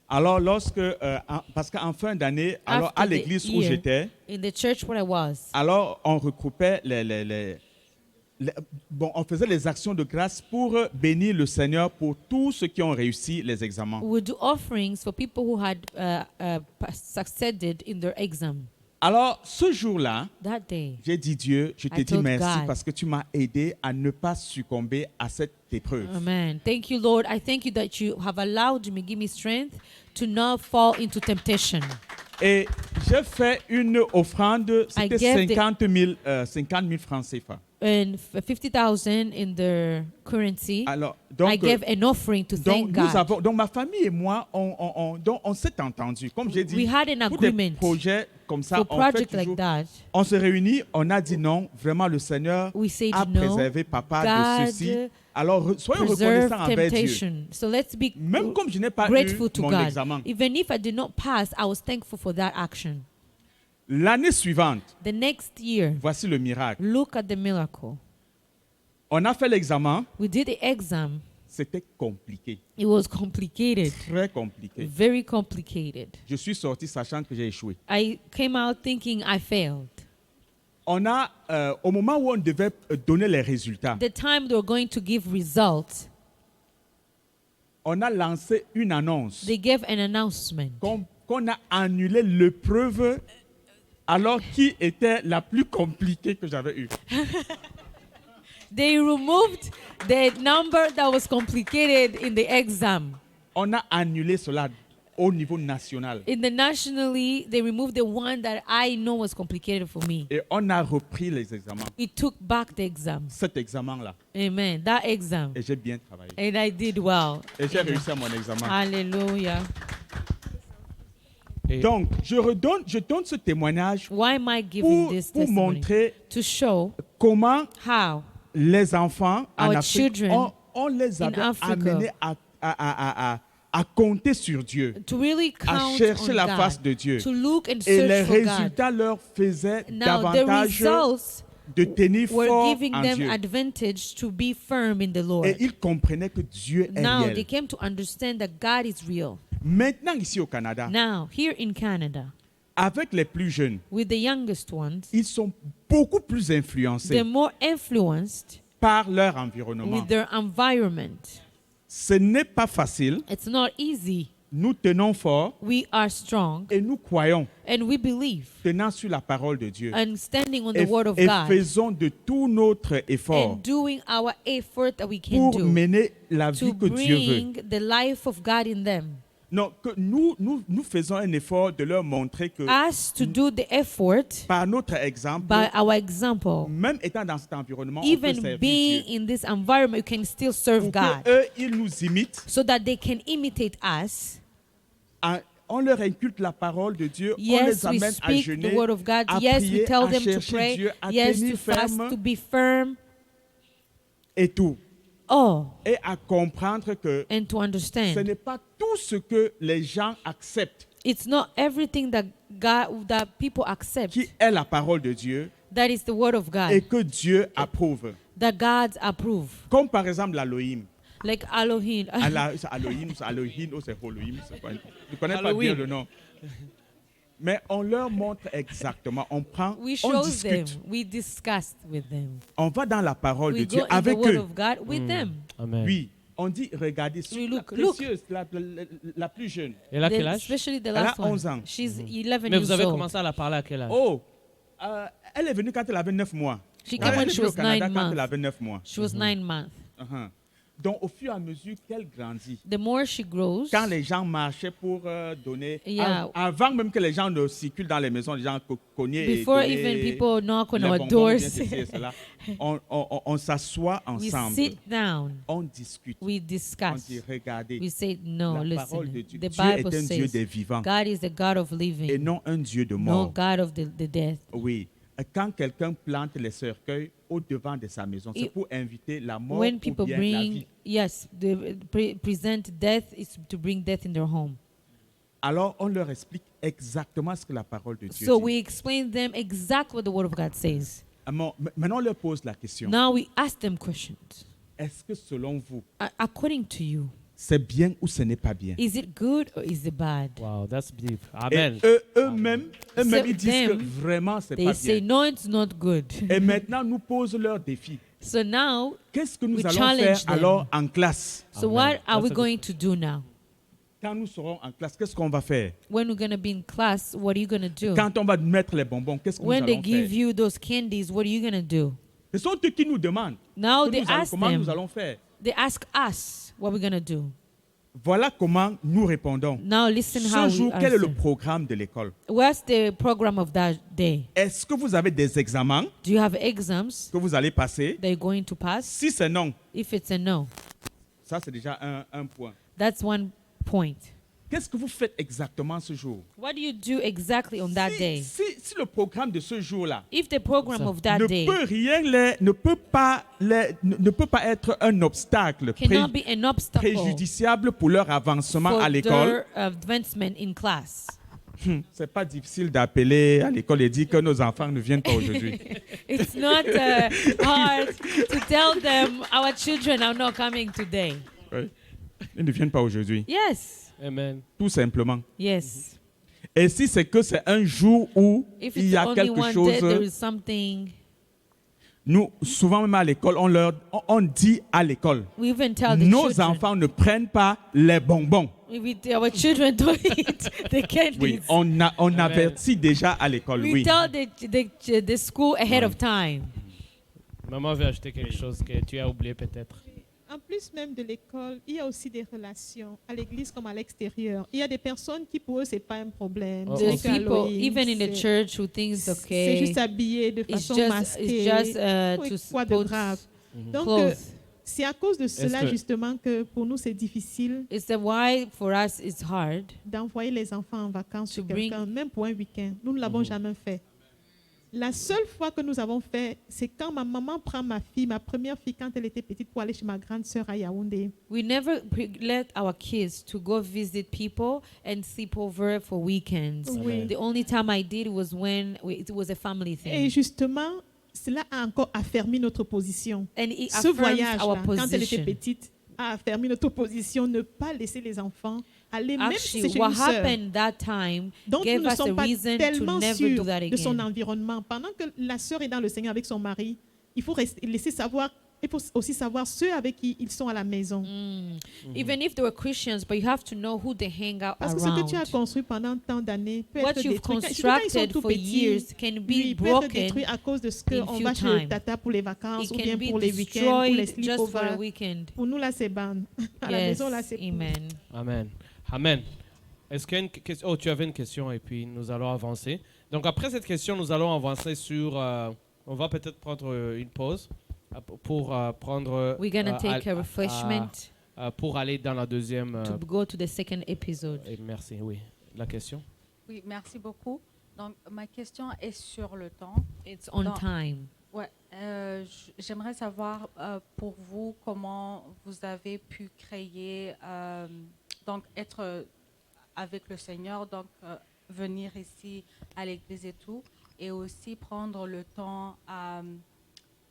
Alors, parce qu'en fin d'année, alors à After the l'église où year, j'étais, in the church where I was, alors on regroupait on faisait les actions de grâce pour bénir le Seigneur pour tous ceux qui ont réussi les examens. we would do offerings for people who had succeeded in their exam. Alors, ce jour-là, That day, j'ai dit Dieu, je te I dis told merci God. parce que tu m'as aidé à ne pas succomber à cette épreuve. amen. Thank you, Lord. I thank you that you have allowed me, give me strength to not fall into temptation. Et j'ai fait une offrande, c'était gave 50 000 francs CFA. And 50,000 in the currency, Alors, I donc, gave an offering to thank God. donc ma famille et moi, on s'est entendus. Comme j'ai dit, We had an pour des agreement projets comme ça, for on fait project like toujours. that. On se réunit, on a dit non, vraiment le Seigneur We said a no. préservé papa God de ceci. Alors, soyons Preserve reconnaissants envers Dieu. temptation. So let's be Même comme je n'ai pas grateful eu to mon God. examen. Even if I did not pass, I was thankful for that action. L'année suivante, The next year, voici le miracle. look at the miracle. On a fait l'examen, We did the exam. c'était compliqué, It was complicated, très compliqué. very complicated. Je suis sorti sachant que j'ai échoué. I came out thinking I failed. On a, au moment où on devait donner les résultats, The time they were going to give results, on a lancé une annonce they gave an announcement qu'on a annulé l'épreuve alors qui était la plus compliquée que j'avais eue. They removed the number that was complicated in the exam. On a annulé cela au niveau national. In the nationally, they removed the one that I know was complicated for me. Et on a repris les examens, We took back the exam. cet examen-là. Amen. That exam. Et j'ai bien travaillé. And I did well. Et j'ai Amen. réussi à mon examen. Hallelujah. Et Donc, je donne ce témoignage Why am I giving pour, this pour testimony? montrer To show comment how les enfants en Our Afrique, children on les in avait Africa amenés à compter sur Dieu, to really à count chercher on la God, face de Dieu. to look and Et les search for God. résultats leur faisaient Now the davantage results de tenir were fort giving en them Dieu. advantage to be firm in the Lord. Et ils comprenaient que Dieu est Now réel. they came to understand that God is real. Maintenant, ici au Canada, Now, here in Canada, avec les plus jeunes, with the youngest ones, ils sont beaucoup plus influencés they're more influenced par leur environnement. with their environment. Ce n'est pas facile. It's not easy. Nous tenons fort We are strong et nous croyons, and we believe tenant sur la parole de Dieu. and standing on Et, the word of et God faisons de tout notre effort and doing our effort that we can pour do mener la to vie que Dieu veut. bring the life of God in them. Non, que nous faisons un effort de leur montrer que Us to do the effort par notre exemple, by our example. même étant dans cet environnement, on peut Even servir being Dieu. in this environment, you can still serve Pour God. qu'eux, ils nous imitent, So that they can imitate us. on leur inculte la parole de Dieu, on Yes, les we amène à speak jeûner, the word of God. à Yes, we prier, tell à them to chercher pray. Dieu, à Yes, tenir to fast, ferme to be firm. et tout. Oh, Et à comprendre que and to ce understand. n'est pas tout ce que les gens acceptent It's not everything that that people accept qui est la parole de Dieu that is the word of et God, que Dieu approuve. that God approve. Comme par exemple l'Elohim. Like Elohim. C'est Elohim, c'est Elohim, ou c'est Elohim, c'est quoi? Je ne connais pas Halloween. bien le nom. Mais on leur montre exactement. On prend, We on show them. discute. We discussed with them. On va dans la parole de We Dieu go in the avec Word eux. of God with them. Amen. Oui, on dit, regardez, We la look, look. précieuse, la plus jeune. Elle a The- quel âge? Especially the Elle a last one. 11 ans. She's 11 Mais years vous avez old. commencé à la parler à quel âge? Oh, elle est venue quand elle avait 9 mois. She Quand came when elle est she venue au was Canada 9 quand elle months. avait 9 mois. She was 9 months. Uh-huh. Donc, au fur et à mesure qu'elle grandit, The more she grows, quand les gens marchaient pour donner, Yeah. avant même que les gens ne circulent dans les maisons, les gens cognaient et before donnaient even people knock on les our bonbons, doors, bien ceci et cela, on s'assoit we ensemble, sit down, on discute, we on discuss. dit, regardez, We say, no, la parole listen. de Dieu, The Dieu est Bible un Dieu says des vivants God is the God of et living, non un Dieu de no mort. God of the death. Oui. Quand quelqu'un plante les cercueils au devant de sa maison, c'est It- pour inviter la mort When ou people bien la bring, vie. yes, present death is to bring death in their home. Alors, on leur explique exactement ce que la parole de Dieu So dit. we explain them exactly what the Word of God says. Maintenant, on leur pose la question. Now we ask them questions. Est-ce que selon vous, According to you, c'est bien ou ce n'est pas bien? is it good or is it bad? Wow, that's deep. Et Amen. eux-mêmes, So ils disent que them, vraiment, c'est They pas say, bien. no, it's not good. Et maintenant, nous posent leur défi. So now, Qu'est-ce que nous We allons challenge faire them. alors en classe? so Amen. what are That's we a good- going to do now? Quand nous serons en classe, qu'est-ce qu'on va faire? When we're going to be in class, what are you going to do? Quand on va mettre les bonbons, qu'est-ce que nous When they allons give faire? you those candies, what are you going to do? Ce sont eux qui nous demandent Now que they nous allons- ask comment nous them, allons faire. they ask us what we're going to do. Voilà comment nous répondons. Now listen how Ce we jour, quel est le answer. programme de l'école? What's the program of that day? Est-ce que vous avez des examens Do you have exams que vous allez passer? that you're going to pass? Si c'est non, If it's a no, ça c'est déjà un point. that's one point. Qu'est-ce que vous faites exactement ce jour? What do you do exactly on that day? Si le programme de ce jour-là If the program of that ne day peut rien ne peut pas être un obstacle cannot be an obstacle préjudiciable pour leur avancement for à l'école, their advancement in class, c'est pas difficile d'appeler à l'école et dire que nos enfants ne viennent pas aujourd'hui. it's not hard to tell them our children are not coming today. Oui. Ils ne viennent pas aujourd'hui, Yes, Amen. tout simplement. yes. Et si c'est que c'est un jour où If il it's y a only quelque one chose, day, there is something. nous, souvent même à l'école, on dit à l'école, We even tell the nos children. enfants ne prennent pas les bonbons. Our children don't eat the candies. Oui, on avertit déjà à l'école, We oui. tell the school ahead of time. Maman veut ajouter quelque chose que tu as oublié peut-être. En plus même de l'école, il y a aussi des relations à l'église comme à l'extérieur. Il y a des personnes qui pour eux c'est pas un problème. Oh, Ce n'est There's que people, Halloween, even in the c'est- church, who thinks C'est okay, juste habillé de it's façon just masquée. Oui, to quoi de put grave. Donc clothes. c'est à cause de cela que- justement que pour nous c'est difficile It's the why for us it's hard. d'envoyer les enfants en vacances To chez quelqu'un, même pour un week-end. Nous ne l'avons jamais fait. La seule fois que nous avons fait, c'est quand ma maman prend ma fille, ma première fille, quand elle était petite, pour aller chez ma grande sœur à Yaoundé. We never let our kids to go visit people and sleep over for weekends. Oui. The only time I did was when it was a family Et thing. justement, cela a encore affermi notre position. And it Ce affirms voyage, our quand elle était position. petite, a affermi notre position, ne pas laisser les enfants aller, même si c'est Actually, chez what une sœur. happened that time Donc, gave nous ne us a sommes pas reason to tellement never sûrs do that de son again. environnement. Pendant que la sœur est dans le Seigneur avec son mari, il faut laisser savoir, il faut aussi savoir ceux avec qui ils sont à la maison. Even if they were Christians, but you have to know who they hang out Parce que ce que tu as around. construit pendant tant d'années peut What être you've détruit. Surtout quand ils sont constructed tout for petits, years can be oui, peut être broken. détruit à cause de ce in qu'on few va chez le time. tata pour les vacances It ou can bien be pour les week-ends, pour les destroyed just for a sleepovers. weekend. Pour nous, là, c'est ban. À la Yes, maison, là, c'est pour. amen. Amen. Amen. Est-ce qu'il y a une question? Oh, tu avais une question et puis nous allons avancer. Donc après cette question, nous allons avancer sur... on va peut-être prendre une pause pour prendre... We're gonna take a refreshment pour aller dans la deuxième... to go to the second episode. merci, oui. La question? Oui, merci beaucoup. Donc, ma question est sur le temps. It's on Dans- time. Ouais, j'aimerais savoir pour vous comment vous avez pu créer, donc être avec le Seigneur, donc venir ici à l'église et tout, et aussi prendre le temps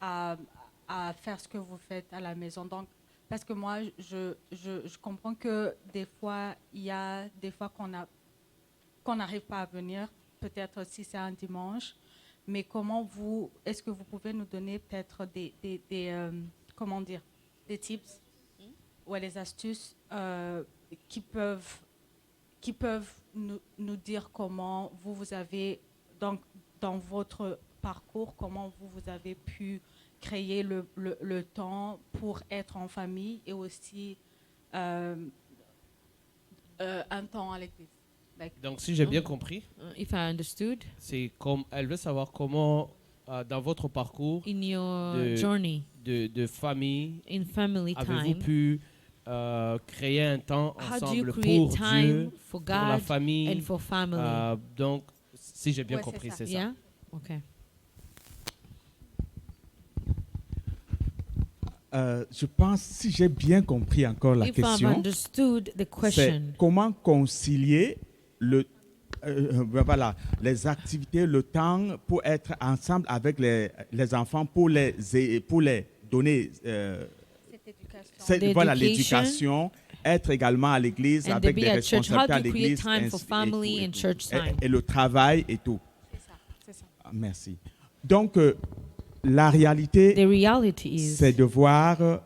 à faire ce que vous faites à la maison. Donc, Parce que moi, je comprends que des fois, il y a des fois qu'on n'arrive pas à venir, peut-être si c'est un dimanche. Mais est-ce que vous pouvez nous donner peut-être comment dire, des tips ou des astuces qui peuvent nous dire comment vous avez, donc, dans votre parcours, comment vous avez pu créer le temps pour être en famille et aussi un temps à l'église. Donc, si j'ai bien compris, If I understood, c'est comme elle veut savoir comment, dans votre parcours in your de- journey de famille, in family avez-vous time, pu créer un temps how do you ensemble create pour time Dieu, for pour la God famille? and for family? Donc, si j'ai bien Ouais, c'est compris, ça. c'est ça. Yeah? Okay. Je pense, si j'ai bien compris encore la If I've question, understood the c'est question, comment concilier voilà, les activités, le temps pour être ensemble avec les enfants, pour les donner Cette éducation. voilà, L'éducation. l'éducation, être également à l'église And avec to be des at church. How responsabilités do à you create l'église time for ainsi- family et and tout. church time? Et le travail et tout. C'est ça. Ah, merci. Donc, la réalité, The reality c'est is de voir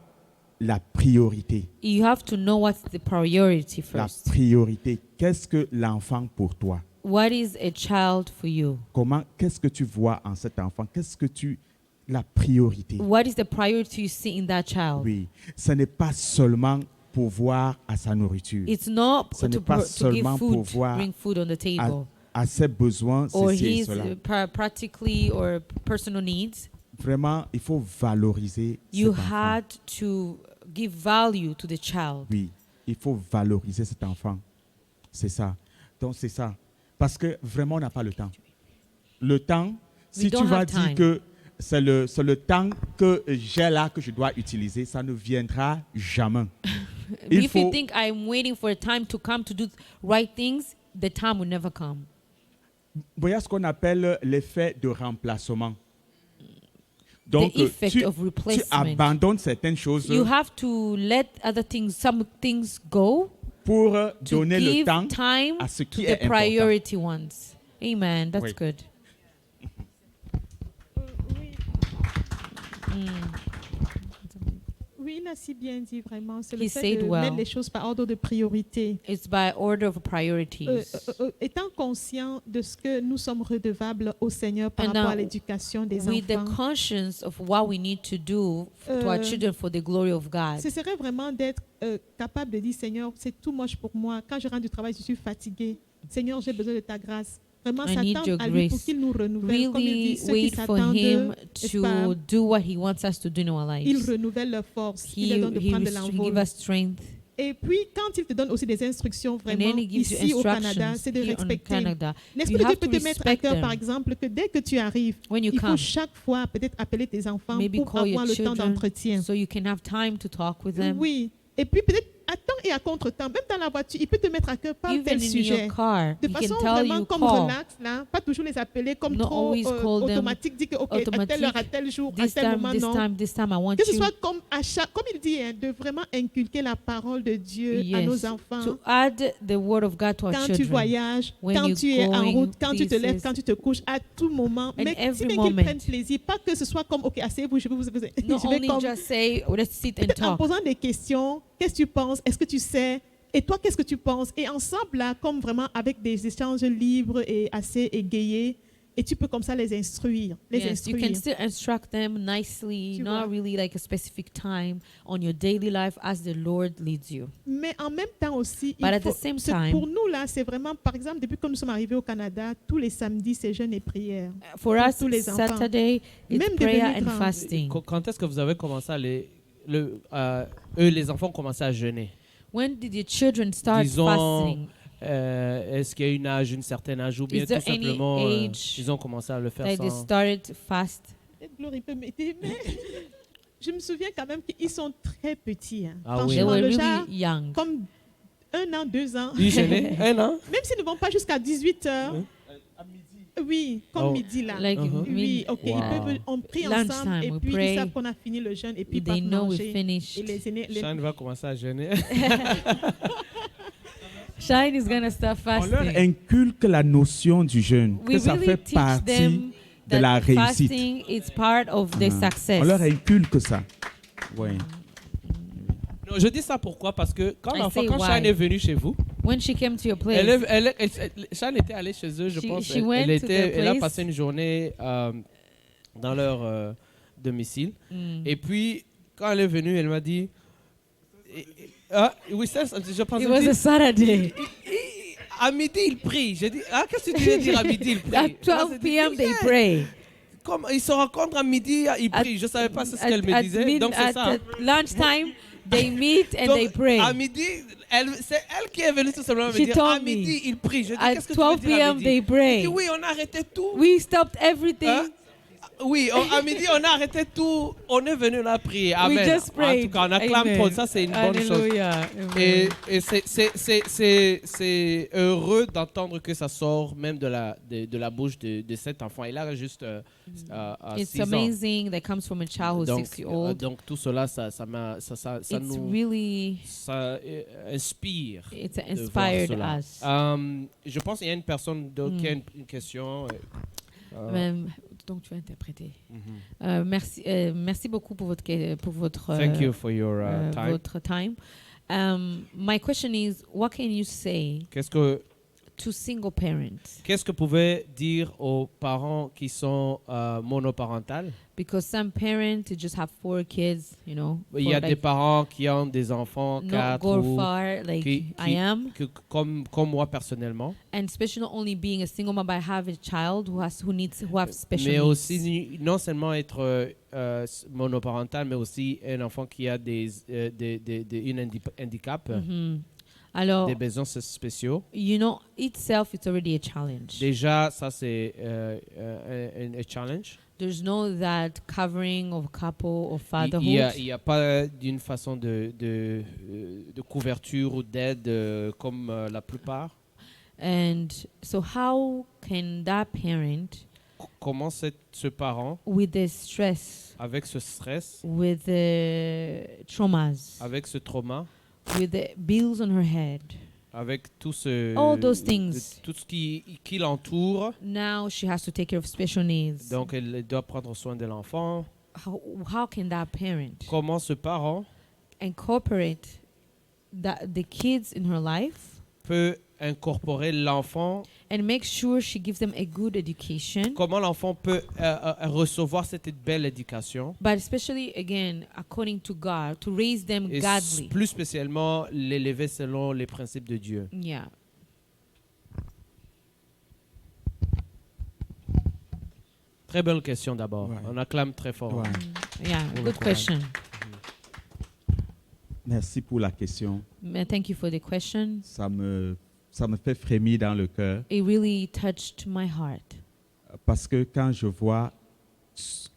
la priorité. you have to know what's the priority La first. priorité. Qu'est-ce que l'enfant pour toi? What is a child for you? Qu'est-ce que tu vois en cet enfant? La priorité? What is the priority you see in that child? Oui, ce n'est pas seulement pourvoir à sa nourriture, It's not Ce n'est to, pas to give seulement food, pouvoir bring food on the table, à ses besoins, or ceci et his cela. practically or personal needs. Vraiment, il faut valoriser You cet enfant. had to give value to the child. Oui, il faut valoriser cet enfant. C'est ça. Donc, c'est ça. Parce que vraiment, on n'a pas le temps. Le temps, si We tu don't vas have dire time. que c'est le temps que j'ai là, que je dois utiliser, ça ne viendra jamais. Il If you faut, think I'm waiting for a time to come to do right things, the time will never come. voyez ce qu'on appelle l'effet de remplacement. Donc, The effect tu of replacement. abandonnes certaines choses You have to let some things go pour to donner le give temps time à ce to qui the est important. priority ones. Amen. That's Oui. good. Oui, il a si bien dit vraiment. C'est He le fait said de well. mettre les choses par ordre de priorité. It's by order of priorities. Étant conscient de ce que nous sommes redevables au Seigneur par And rapport now, à l'éducation des With the enfants, conscience of what we need to do to our children for the glory of God. ce serait vraiment d'être capable de dire, Seigneur, c'est too much pour moi. Quand je rentre du travail, je suis fatiguée. Seigneur, j'ai besoin de ta grâce. Vraiment I need s'attendre your à lui pour grace. qu'il nous renouvelle. Comme il Really dit, ceux qui wait for s'attendent, Him n'est-ce pas, to do what He wants us to do in our il lives. renouvelle leur force. Il He, leur donne de prendre de he l'envol. give us strength. Et puis, quand il te donne aussi des instructions And vraiment then He gives you ici au Canada, instructions c'est de here in respecter. Canada. L'Esprit You de Dieu have to peut te mettre à respect cœur, par them. exemple, que dès que tu arrives, When you il faut come, chaque fois peut-être appeler tes enfants maybe pour call your avoir le temps children d'entretien. so you can have time to talk with them. Oui. Et puis peut-être à temps et à contre-temps, même dans la voiture, il peut te mettre à cœur par Even tel in sujet. your car, De He façon can tell vraiment you comme call. relax, là, pas toujours les appeler comme Not trop always call them automatique, dit que ok, à telle heure, à tel jour, à This tel time, moment, this non. time, this time, I want Que ce you soit comme à chaque, comme il dit, hein, de vraiment inculquer la parole de Dieu à Yes, nos enfants. to add the word of God to our Quand tu children. voyages, When quand you're tu es en going route, quand tu te lèves, places. quand tu te couches, à tout moment. And Mais si every bien qu'ils moment. prennent plaisir, pas que ce soit comme, ok, asseyez-vous, je vais vous... Not je vais only comme, just say, oh, let's sit and peut-être en talk. posant des questions, qu'est-ce que tu penses? Est-ce que tu sais? Et toi, qu'est-ce que tu penses? Et ensemble, là, comme vraiment avec des échanges libres et assez égayés, et tu peux comme ça les instruire. Yes, you can still instruct them nicely, Tu not vois. really like a specific time on your daily life as the Lord leads you. Mais en même temps aussi, But at the same time- pour nous, là, c'est vraiment, par exemple, depuis que nous sommes arrivés au Canada, tous les samedis, c'est jeûne et prière. For Pour us, tous les enfants. Saturday, it's Même prayer devenus and grands. fasting. Quand est-ce que vous avez commencé à eux, les enfants, ont commencé à jeûner? When did your children start Disons, fasting? est-ce qu'il y a une certain âge ou bien Is tout there any simplement age ils ont commencé à le faire That they sans... started to fast? Peut-être Glory peut m'aider, mais je me souviens quand même qu'ils sont très petits. Hein. Ah oui. They Franchement, were le really genre, young. comme 1 an, 2 ans. Ils jeûnaient un an? Même s'ils ne vont pas jusqu'à 18 heures, Oui, comme Oh. midi là. Like, Uh-huh. Oui, ok. Wow. On prie Lunchtime, ensemble et we puis pray. ils savent qu'on a fini le jeûne et puis ils they partent know we manger. finished. Et les aînés, Shane va commencer à jeûner. Shine is gonna start On leur fasting. inculque la notion du jeûne, We que ça really fait teach partie them de la that réussite. fasting is part of the Ah. success. On leur inculque ça. Oui. Non, je dis ça pourquoi? Parce que quand I say quand why. Shane est venue chez vous, When she came to your place, Shane était allée chez eux, je She- pense. she went to their Elle a place. passé une journée dans leur domicile. Et puis, quand elle est venue, elle m'a dit... oui, ça, je pense... it was a Saturday. À midi, il prie. J'ai dit, qu'est-ce que tu veux dire à midi, il prie? At Moi, 12 j'ai dit, p.m. they yeah. pray. Comme ils se rencontrent à midi, ils prient. Je ne savais pas ce qu'elle me disait. Donc, c'est ça. At lunchtime, they meet and Donc, they pray. à midi, c'est elle qui est venue tout simplement me She dire, told à me, midi, il prie. Je dis, At qu'est-ce que tu veux 12 dire à p.m. midi? they Il pray. dit, oui, on a arrêté tout. We stopped everything. Hein? Oui, à midi, on a arrêté tout. On est venu là prier. Amen. We just En prayed. tout cas, on acclame Amen. trop. Ça, c'est une bonne chose. Hallelujah. Et, Amen. c'est heureux d'entendre que ça sort même de la bouche de cet enfant. Il a juste It's 6 ans. amazing that comes from a child who's Donc, 6-year-old. donc tout cela, ça It's nous really, inspire. it's de voir inspired cela. us. Je pense qu'il y a une personne qui a une question. Donc tu vas interpréter. Mhm. Merci beaucoup pour votre Thank you for your time. votre time. My question is, what can you say to single parents? Qu'est-ce que vous pouvez dire aux parents qui sont monoparentales? Because some parents they just have 4 kids, you know. Il y a des parents qui ont des enfants, not 4 go ou far like I am, comme moi personnellement. and especially not only being a single mom, but I have a child who have special Mais needs. aussi non seulement être monoparental, mais aussi un enfant qui a un handicap, Alors, des besoins spéciaux. you know, itself it's already a challenge. Déjà, ça c'est un challenge. There's no that covering of couple or fatherhood. Il y a pas d'une façon de couverture ou d'aide comme la plupart. And so how can that parent, Comment ce parent, with the stress, avec ce stress, with the traumas, avec ce trauma, with the bills on her head, avec tout all those things, tout ce qui l'entoure, now she has to take care of special needs. donc elle doit prendre soin de l'enfant. How can that parent Comment ce parent incorporate the kids in her life peut incorporer l'enfant? and make sure she gives them a good education, Comment l'enfant peut recevoir cette belle éducation? but especially again according to God, to raise them Et godly. plus spécialement l'élever selon les principes de Dieu. Yeah. Très bonne question d'abord. Ouais. On acclame très fort. Ouais. Yeah, Pour le good courage. question. Merci pour la question. Thank you for the question. Ça me fait frémir dans le cœur It really touched my heart parce que quand je vois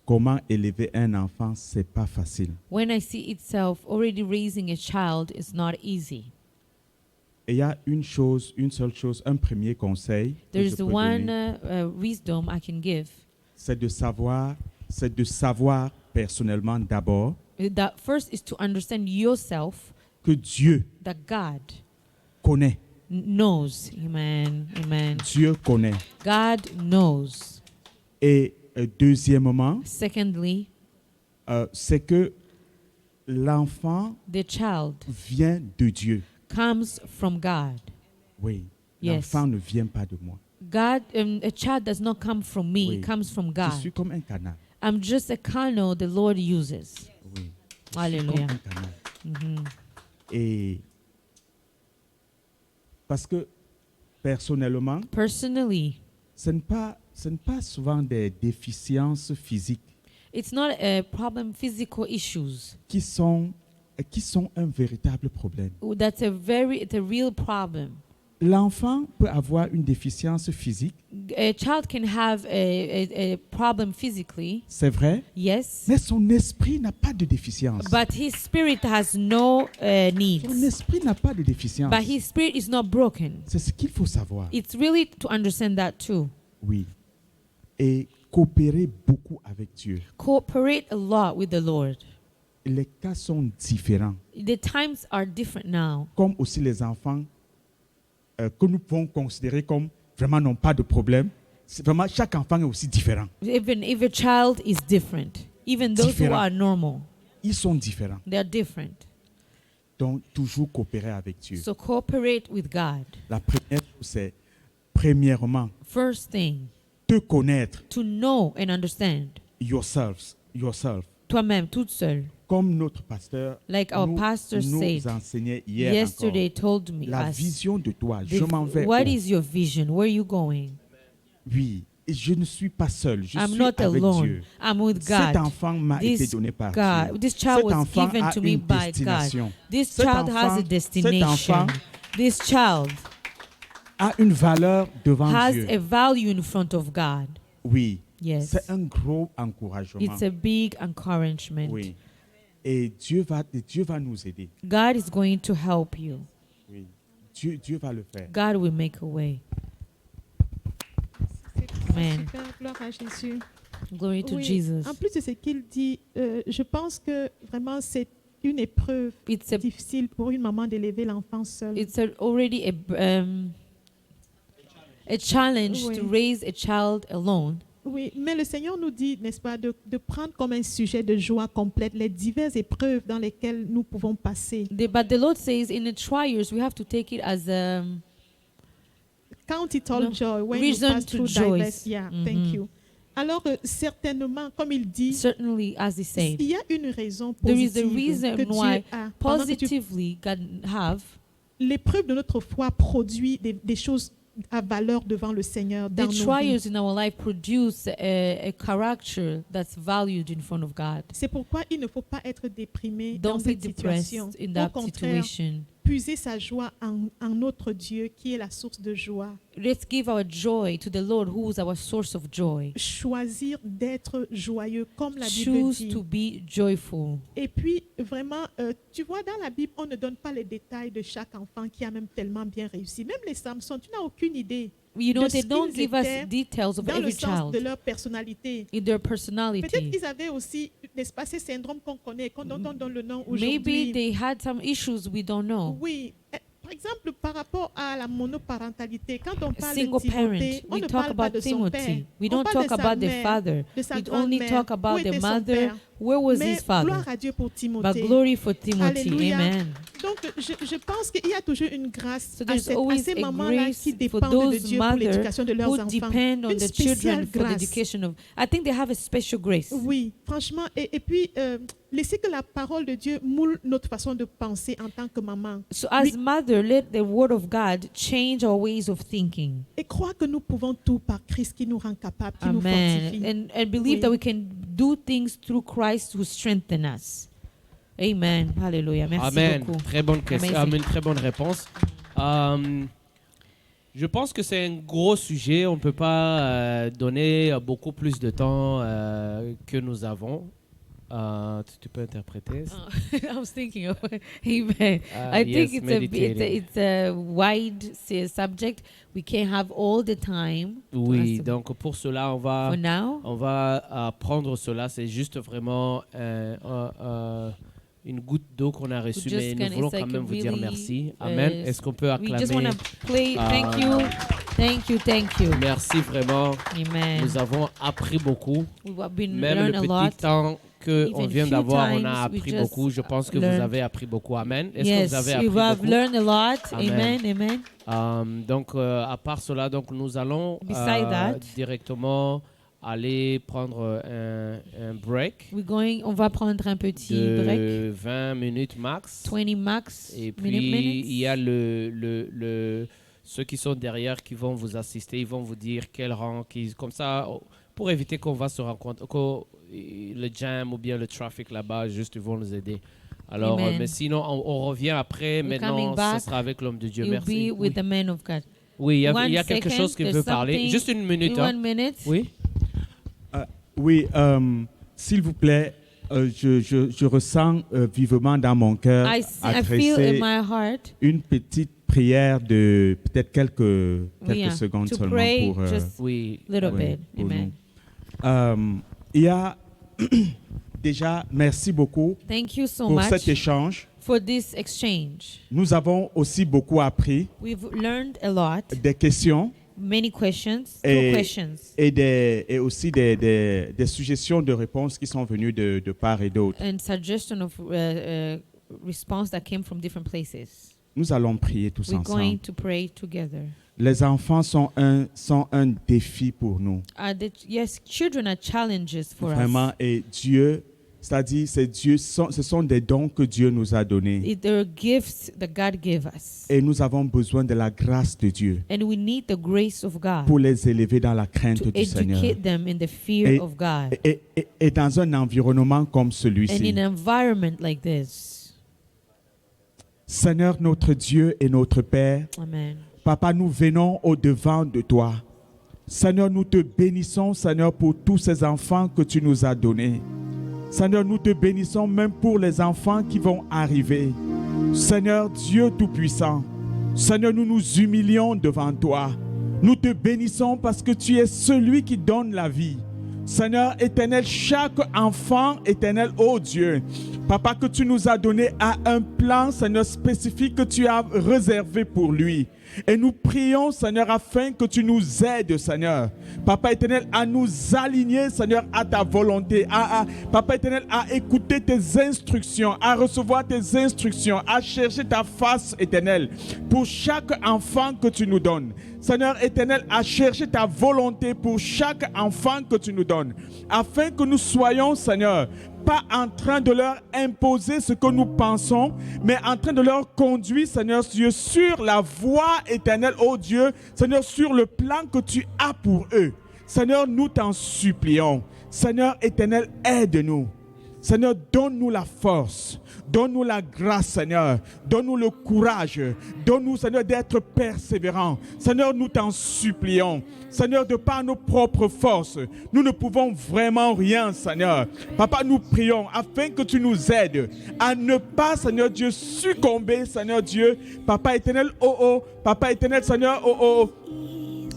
comment élever un enfant, c'est pas facile. when I see itself already raising a child is not easy. Et il y a une seule chose, un premier conseil que There je is peux one donner, wisdom I can give. c'est de savoir personnellement d'abord That first is to understand yourself, que Dieu that God connaît. knows. Amen. Amen. Dieu connaît. God knows. Et deuxièmement, Secondly, c'est que l'enfant the child vient de Dieu. comes from God. Oui. Yes. L'enfant ne vient pas de moi. God, a child does not come from me, Oui. it comes from Je suis God. comme un canal. I'm just a canal the Lord uses. Oui. Je suis Hallelujah. comme un canal. Mhm. Et parce que personnellement, Personally, ce n'est pas souvent des déficiences physiques it's not a problem, physical issues. qui sont un véritable problème. It's a real problem. L'enfant peut avoir une déficience physique, A child can have a problem physically, c'est vrai, yes, mais son esprit n'a pas de déficience. but his spirit has no Son needs. esprit n'a pas de déficience. But his spirit is not broken. C'est ce qu'il faut savoir. It's really to understand that too. Oui. et coopérer beaucoup avec Dieu. Cooperate a lot with the Lord. Les cas sont différents, The times are different now. comme aussi les enfants que nous pouvons considérer comme vraiment n'ont pas de problème. C'est vraiment, chaque enfant est aussi différent. Even if a child is different, even those who Différent. are normal, Ils sont différents. they are different. Donc, toujours coopérer avec Dieu. So cooperate with God. La première chose, c'est, premièrement, First thing, te connaître, to know and understand. yourself, Toi-même, toute seule. comme notre pasteur Like our nous, pastor nous said enseignait hier yesterday, encore. told me, La us, vision de toi, the- je m'en vais what où? is your vision? Where are you going? Oui, et je ne suis pas seul, je I'm suis not avec alone. Dieu. I'm with Cet God. enfant m'a été This donné par God, Dieu. this child Cet was enfant given a to me une by God. destination. This Cet child has enfant- a destination. enfant This child A une valeur devant has Dieu. a value in front of God. Oui, Yes. c'est un gros encouragement. It's a big encouragement. Oui. Et Dieu va nous aider. God is going to help you. Oui. Dieu va le faire. God will make a way. C'est Amen. super, gloire à Jésus. Glory to Oui, Jesus. en plus de ce qu'il dit, je pense que vraiment c'est une épreuve It's a difficile pour une maman d'élever l'enfant seule. already a challenge Oui. to raise a child alone. Oui, mais le Seigneur nous dit, n'est-ce pas, de prendre comme un sujet de joie complète les diverses épreuves dans lesquelles nous pouvons passer. But the Lord says in the trials we have to take it as Count it all No. joy when you Reason pass to through joy. diverse. Yeah, thank Mhm. you. Alors, certainement, comme il dit, certainly as he said. il y a une raison There is a positive reason que Dieu why a. Pendant que tu- Positively God have L'épreuve de notre foi produit des choses à valeur devant le Seigneur dans the nos vies. trials in our life produce a character that's valued in front of God. C'est pourquoi il ne faut pas être déprimé dans Don't be cette depressed situation. in Au that contraire, situation. puiser sa joie en notre Dieu qui est la source de joie. Let's give our joy to the Lord who is our source of joy. Choisir d'être joyeux comme la Bible Choose dit. to be joyful. Et puis, vraiment, tu vois, dans la Bible, on ne donne pas les détails de chaque enfant qui a même tellement bien réussi. Même les Samson, tu n'as aucune idée You know, de they ce don't qu'ils give us étaient details of dans le every sens de child leur personnalité. in their Peut-être personality. qu'ils avaient aussi, n'est-ce pas, ces syndromes qu'on connaît, dont on donne le nom Maybe aujourd'hui. they had some issues we don't know. Oui. Par exemple, par rapport à la monoparentalité, quand on parle Single de Timothée, parent. on We ne talk parle pas about de son père. Timothy. We On don't parle talk de sa about the mère, father. de sa We only grand-mère. talk Où about the était son mother. père? Where was Mais his father? gloire à Dieu pour Timothée. But glory for Timothy. Alléluia. Amen. Donc, je pense qu'il y a toujours une grâce So à, there's à always ces a mamans-là grace qui for dépendent de those Dieu pour mothers l'éducation de leurs who enfants. depend on Une the spéciale children for grâce. the education of. I think they have a special grace. Oui, franchement. Et puis, laissez que la parole de Dieu moule notre façon de penser en tant que maman. So as mother, let the word of God change our ways of thinking. Et croire que nous pouvons tout par Christ qui nous rend capables, qui nous Amen. fortifie. And believe Oui. that we can do things through Christ who strengthen us. Amen. Hallelujah. Merci Amen. beaucoup. Très bonne question. Amazing. Amen. Très bonne réponse. Je pense que c'est un gros sujet. On ne peut pas donner beaucoup plus de temps que nous avons. Tu peux interpréter. I was thinking of Amen. I think yes, it's a wide subject. We can't have all the time. Oui, Awesome. donc pour cela, For now, on va prendre cela. C'est juste vraiment une goutte d'eau qu'on a reçue, Just mais nous gonna- voulons it's like quand même a vous dire really, merci. Amen. Est-ce qu'on peut we acclamer? just want to play. Thank you. Thank you. Thank you. Merci vraiment. Amen. Nous avons appris beaucoup. We've been Même learn le a lot. petit temps qu'on Even vient few d'avoir, on times, a we appris just beaucoup. Je pense que vous learned. avez appris beaucoup. Amen. Est-ce que Yes, vous avez we appris have beaucoup? learned a lot. Amen. Amen. Amen. Donc, à part cela, donc, nous allons Beside that, directement aller prendre un break On va prendre un petit break. de 20 minutes max. 20 max. Et puis, minutes. il y a ceux qui sont derrière qui vont vous assister. Ils vont vous dire quel rang, comme ça, pour éviter qu'on va se rencontrer, le jam ou bien le trafic là-bas, juste ils vont nous aider. Alors, Amen. mais sinon, on revient après. We're Maintenant, coming back. ce sera avec l'homme de Dieu. You'll Merci. be with the man of God. Oui, il y a One quelque second, chose qui there's veut parler. something- Juste une minute. One minute. Oui. Oui, s'il vous plaît, je ressens vivement dans mon cœur I feel in adresser my heart. une petite prière de peut-être quelques Yeah, secondes to seulement pray pour, just Oui. a little oui, bit. pour Amen. nous. Il y a déjà, merci beaucoup Thank you so pour much cet échange. for this exchange. Nous avons aussi beaucoup appris We've learned a lot, des questions many questions, two et, questions, et aussi des suggestions de réponses qui sont venues de part et d'autre. and suggestion of response that came from different places. Nous allons prier tous We're going ensemble. to pray together. Les enfants sont un défi pour nous. Yes, children are challenges for Vraiment, us. et Dieu, c'est-à-dire, ce sont des dons que Dieu nous a donnés. They're gifts that God gave us. Et nous avons besoin de la grâce de Dieu And we need the grace of God pour les élever dans la crainte to du Seigneur. educate them in the fear Et- of God. Et dans un environnement comme And celui-ci. in an environment like this. Seigneur, notre Dieu et notre Père, Amen. Papa, nous venons au-devant de toi. Seigneur, nous te bénissons, Seigneur, pour tous ces enfants que tu nous as donnés. Seigneur, nous te bénissons même pour les enfants qui vont arriver. Seigneur, Dieu Tout-Puissant, Seigneur, nous nous humilions devant toi. Nous te bénissons parce que tu es celui qui donne la vie. Seigneur éternel, chaque enfant éternel, oh Dieu, Papa, que tu nous as donné à un plan, Seigneur, spécifique que tu as réservé pour lui. Et nous prions, Seigneur, afin que tu nous aides, Seigneur. Papa éternel, à nous aligner, Seigneur, à ta volonté. Papa éternel, à écouter tes instructions, à recevoir tes instructions, à chercher ta face éternelle pour chaque enfant que tu nous donnes. Seigneur éternel, à chercher ta volonté pour chaque enfant que tu nous donnes. Afin que nous soyons, Seigneur, pas en train de leur imposer ce que nous pensons, mais en train de leur conduire, Seigneur Dieu, sur la voie éternelle, oh Dieu, Seigneur, sur le plan que tu as pour eux. Seigneur, nous t'en supplions. Seigneur éternel, aide-nous. Seigneur, donne-nous la force, donne-nous la grâce, Seigneur, donne-nous le courage, donne-nous, Seigneur, d'être persévérants. Seigneur, nous t'en supplions. Seigneur, de par nos propres forces, nous ne pouvons vraiment rien, Seigneur. Papa, nous prions afin que tu nous aides à ne pas, Seigneur Dieu, succomber, Seigneur Dieu, Papa éternel, Papa éternel, Seigneur,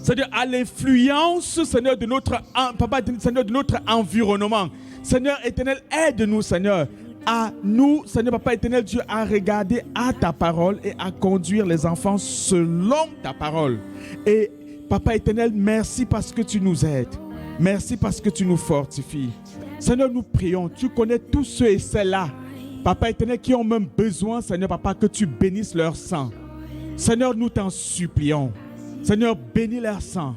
Seigneur, à l'influence, Seigneur, de notre, Papa, Seigneur, de notre environnement. Seigneur éternel, aide-nous, Seigneur, à nous, Seigneur, Papa éternel, Dieu, à regarder à ta parole et à conduire les enfants selon ta parole. Et Papa éternel, merci parce que tu nous aides. Merci parce que tu nous fortifies. Seigneur, nous prions, tu connais tous ceux et celles-là, Papa éternel, qui ont même besoin, Seigneur, Papa, que tu bénisses leur sang. Seigneur, nous t'en supplions. Seigneur, bénis leur sang.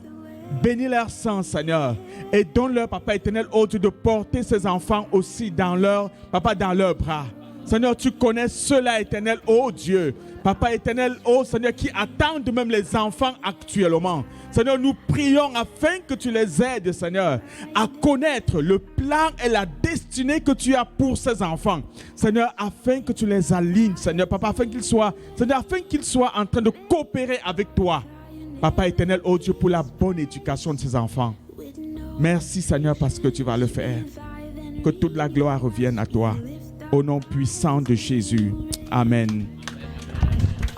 Bénis leur sang, Seigneur, et donne-leur, Papa éternel, oh Dieu, de porter ces enfants aussi dans leur, Papa, dans leurs bras. Seigneur, tu connais ceux-là, éternel, oh Dieu, Papa éternel, oh Seigneur, qui attendent même les enfants actuellement. Seigneur, nous prions afin que tu les aides, Seigneur, à connaître le plan et la destinée que tu as pour ces enfants. Seigneur, afin que tu les alignes, Seigneur, Papa, afin qu'ils soient en train de coopérer avec toi. Papa éternel, oh Dieu, pour la bonne éducation de ces enfants. Merci Seigneur parce que tu vas le faire. Que toute la gloire revienne à toi. Au nom puissant de Jésus. Amen.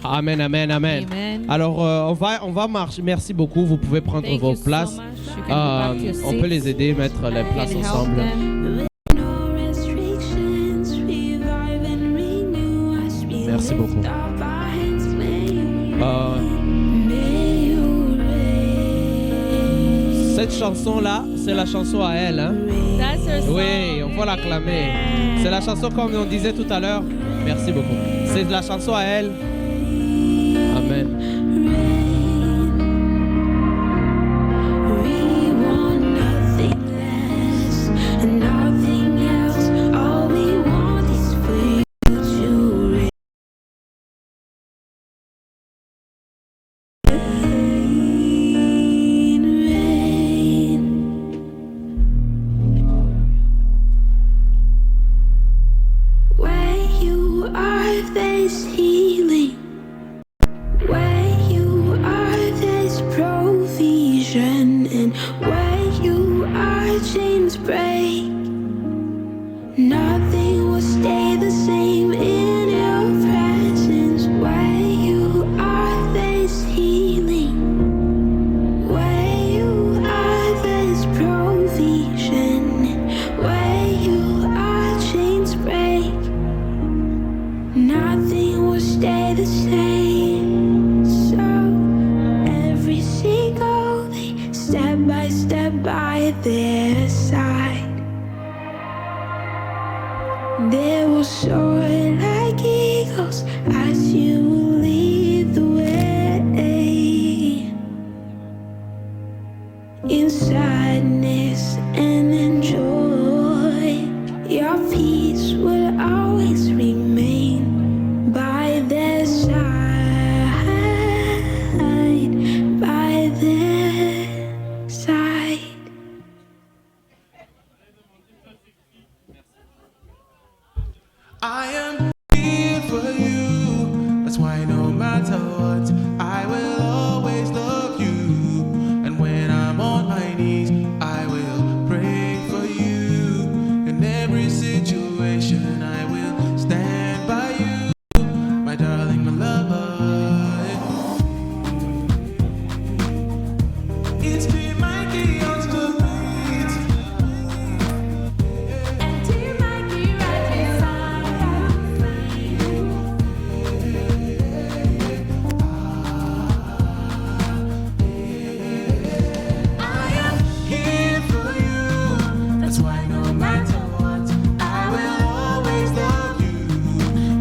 Amen, amen, amen. Amen. Alors, on va marcher. Merci beaucoup. Vous pouvez prendre Thank vos you so places. much. You can go back to your On peut seats. les aider, mettre les You places can help ensemble. them. Merci beaucoup. Cette chanson-là, c'est la chanson à elle. Hein? That's her song. Oui, on va l'acclamer. C'est la chanson comme on disait tout à l'heure. Merci beaucoup. C'est la chanson à elle. Amen. Where you are, there's healing. Where you are, there's provision. And where you are, chains break. Nothing will stay the same in your presence. Where you are, there's healing. Where you are, there's provision. by step by their side. They will soar like eagles as you lead the way. In sadness and in joy, your peace will always remain by their side, by their side. I am here for you. That's why no matter what, I will always love you. And when I'm on my knees, I will pray for you. In every situation, I will stand by you, my darling, my lover. It's been my chaos to beat. And he might be right beside I am here for you. That's why no matter what, I will always love you.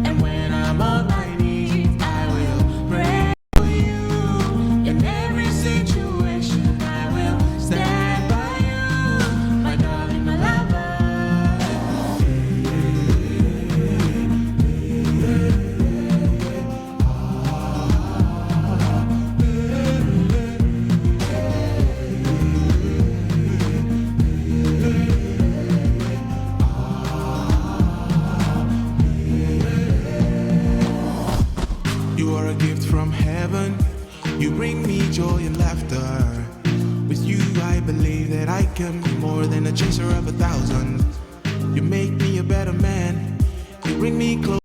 And when I'm on my knees, I will pray for you. In every situation, I will stand by you, my darling, my lover. You are a gift from heaven. You bring me joy and laughter. With you, I believe that I can be more than a chaser of 1,000. You make me a better man. You bring me close.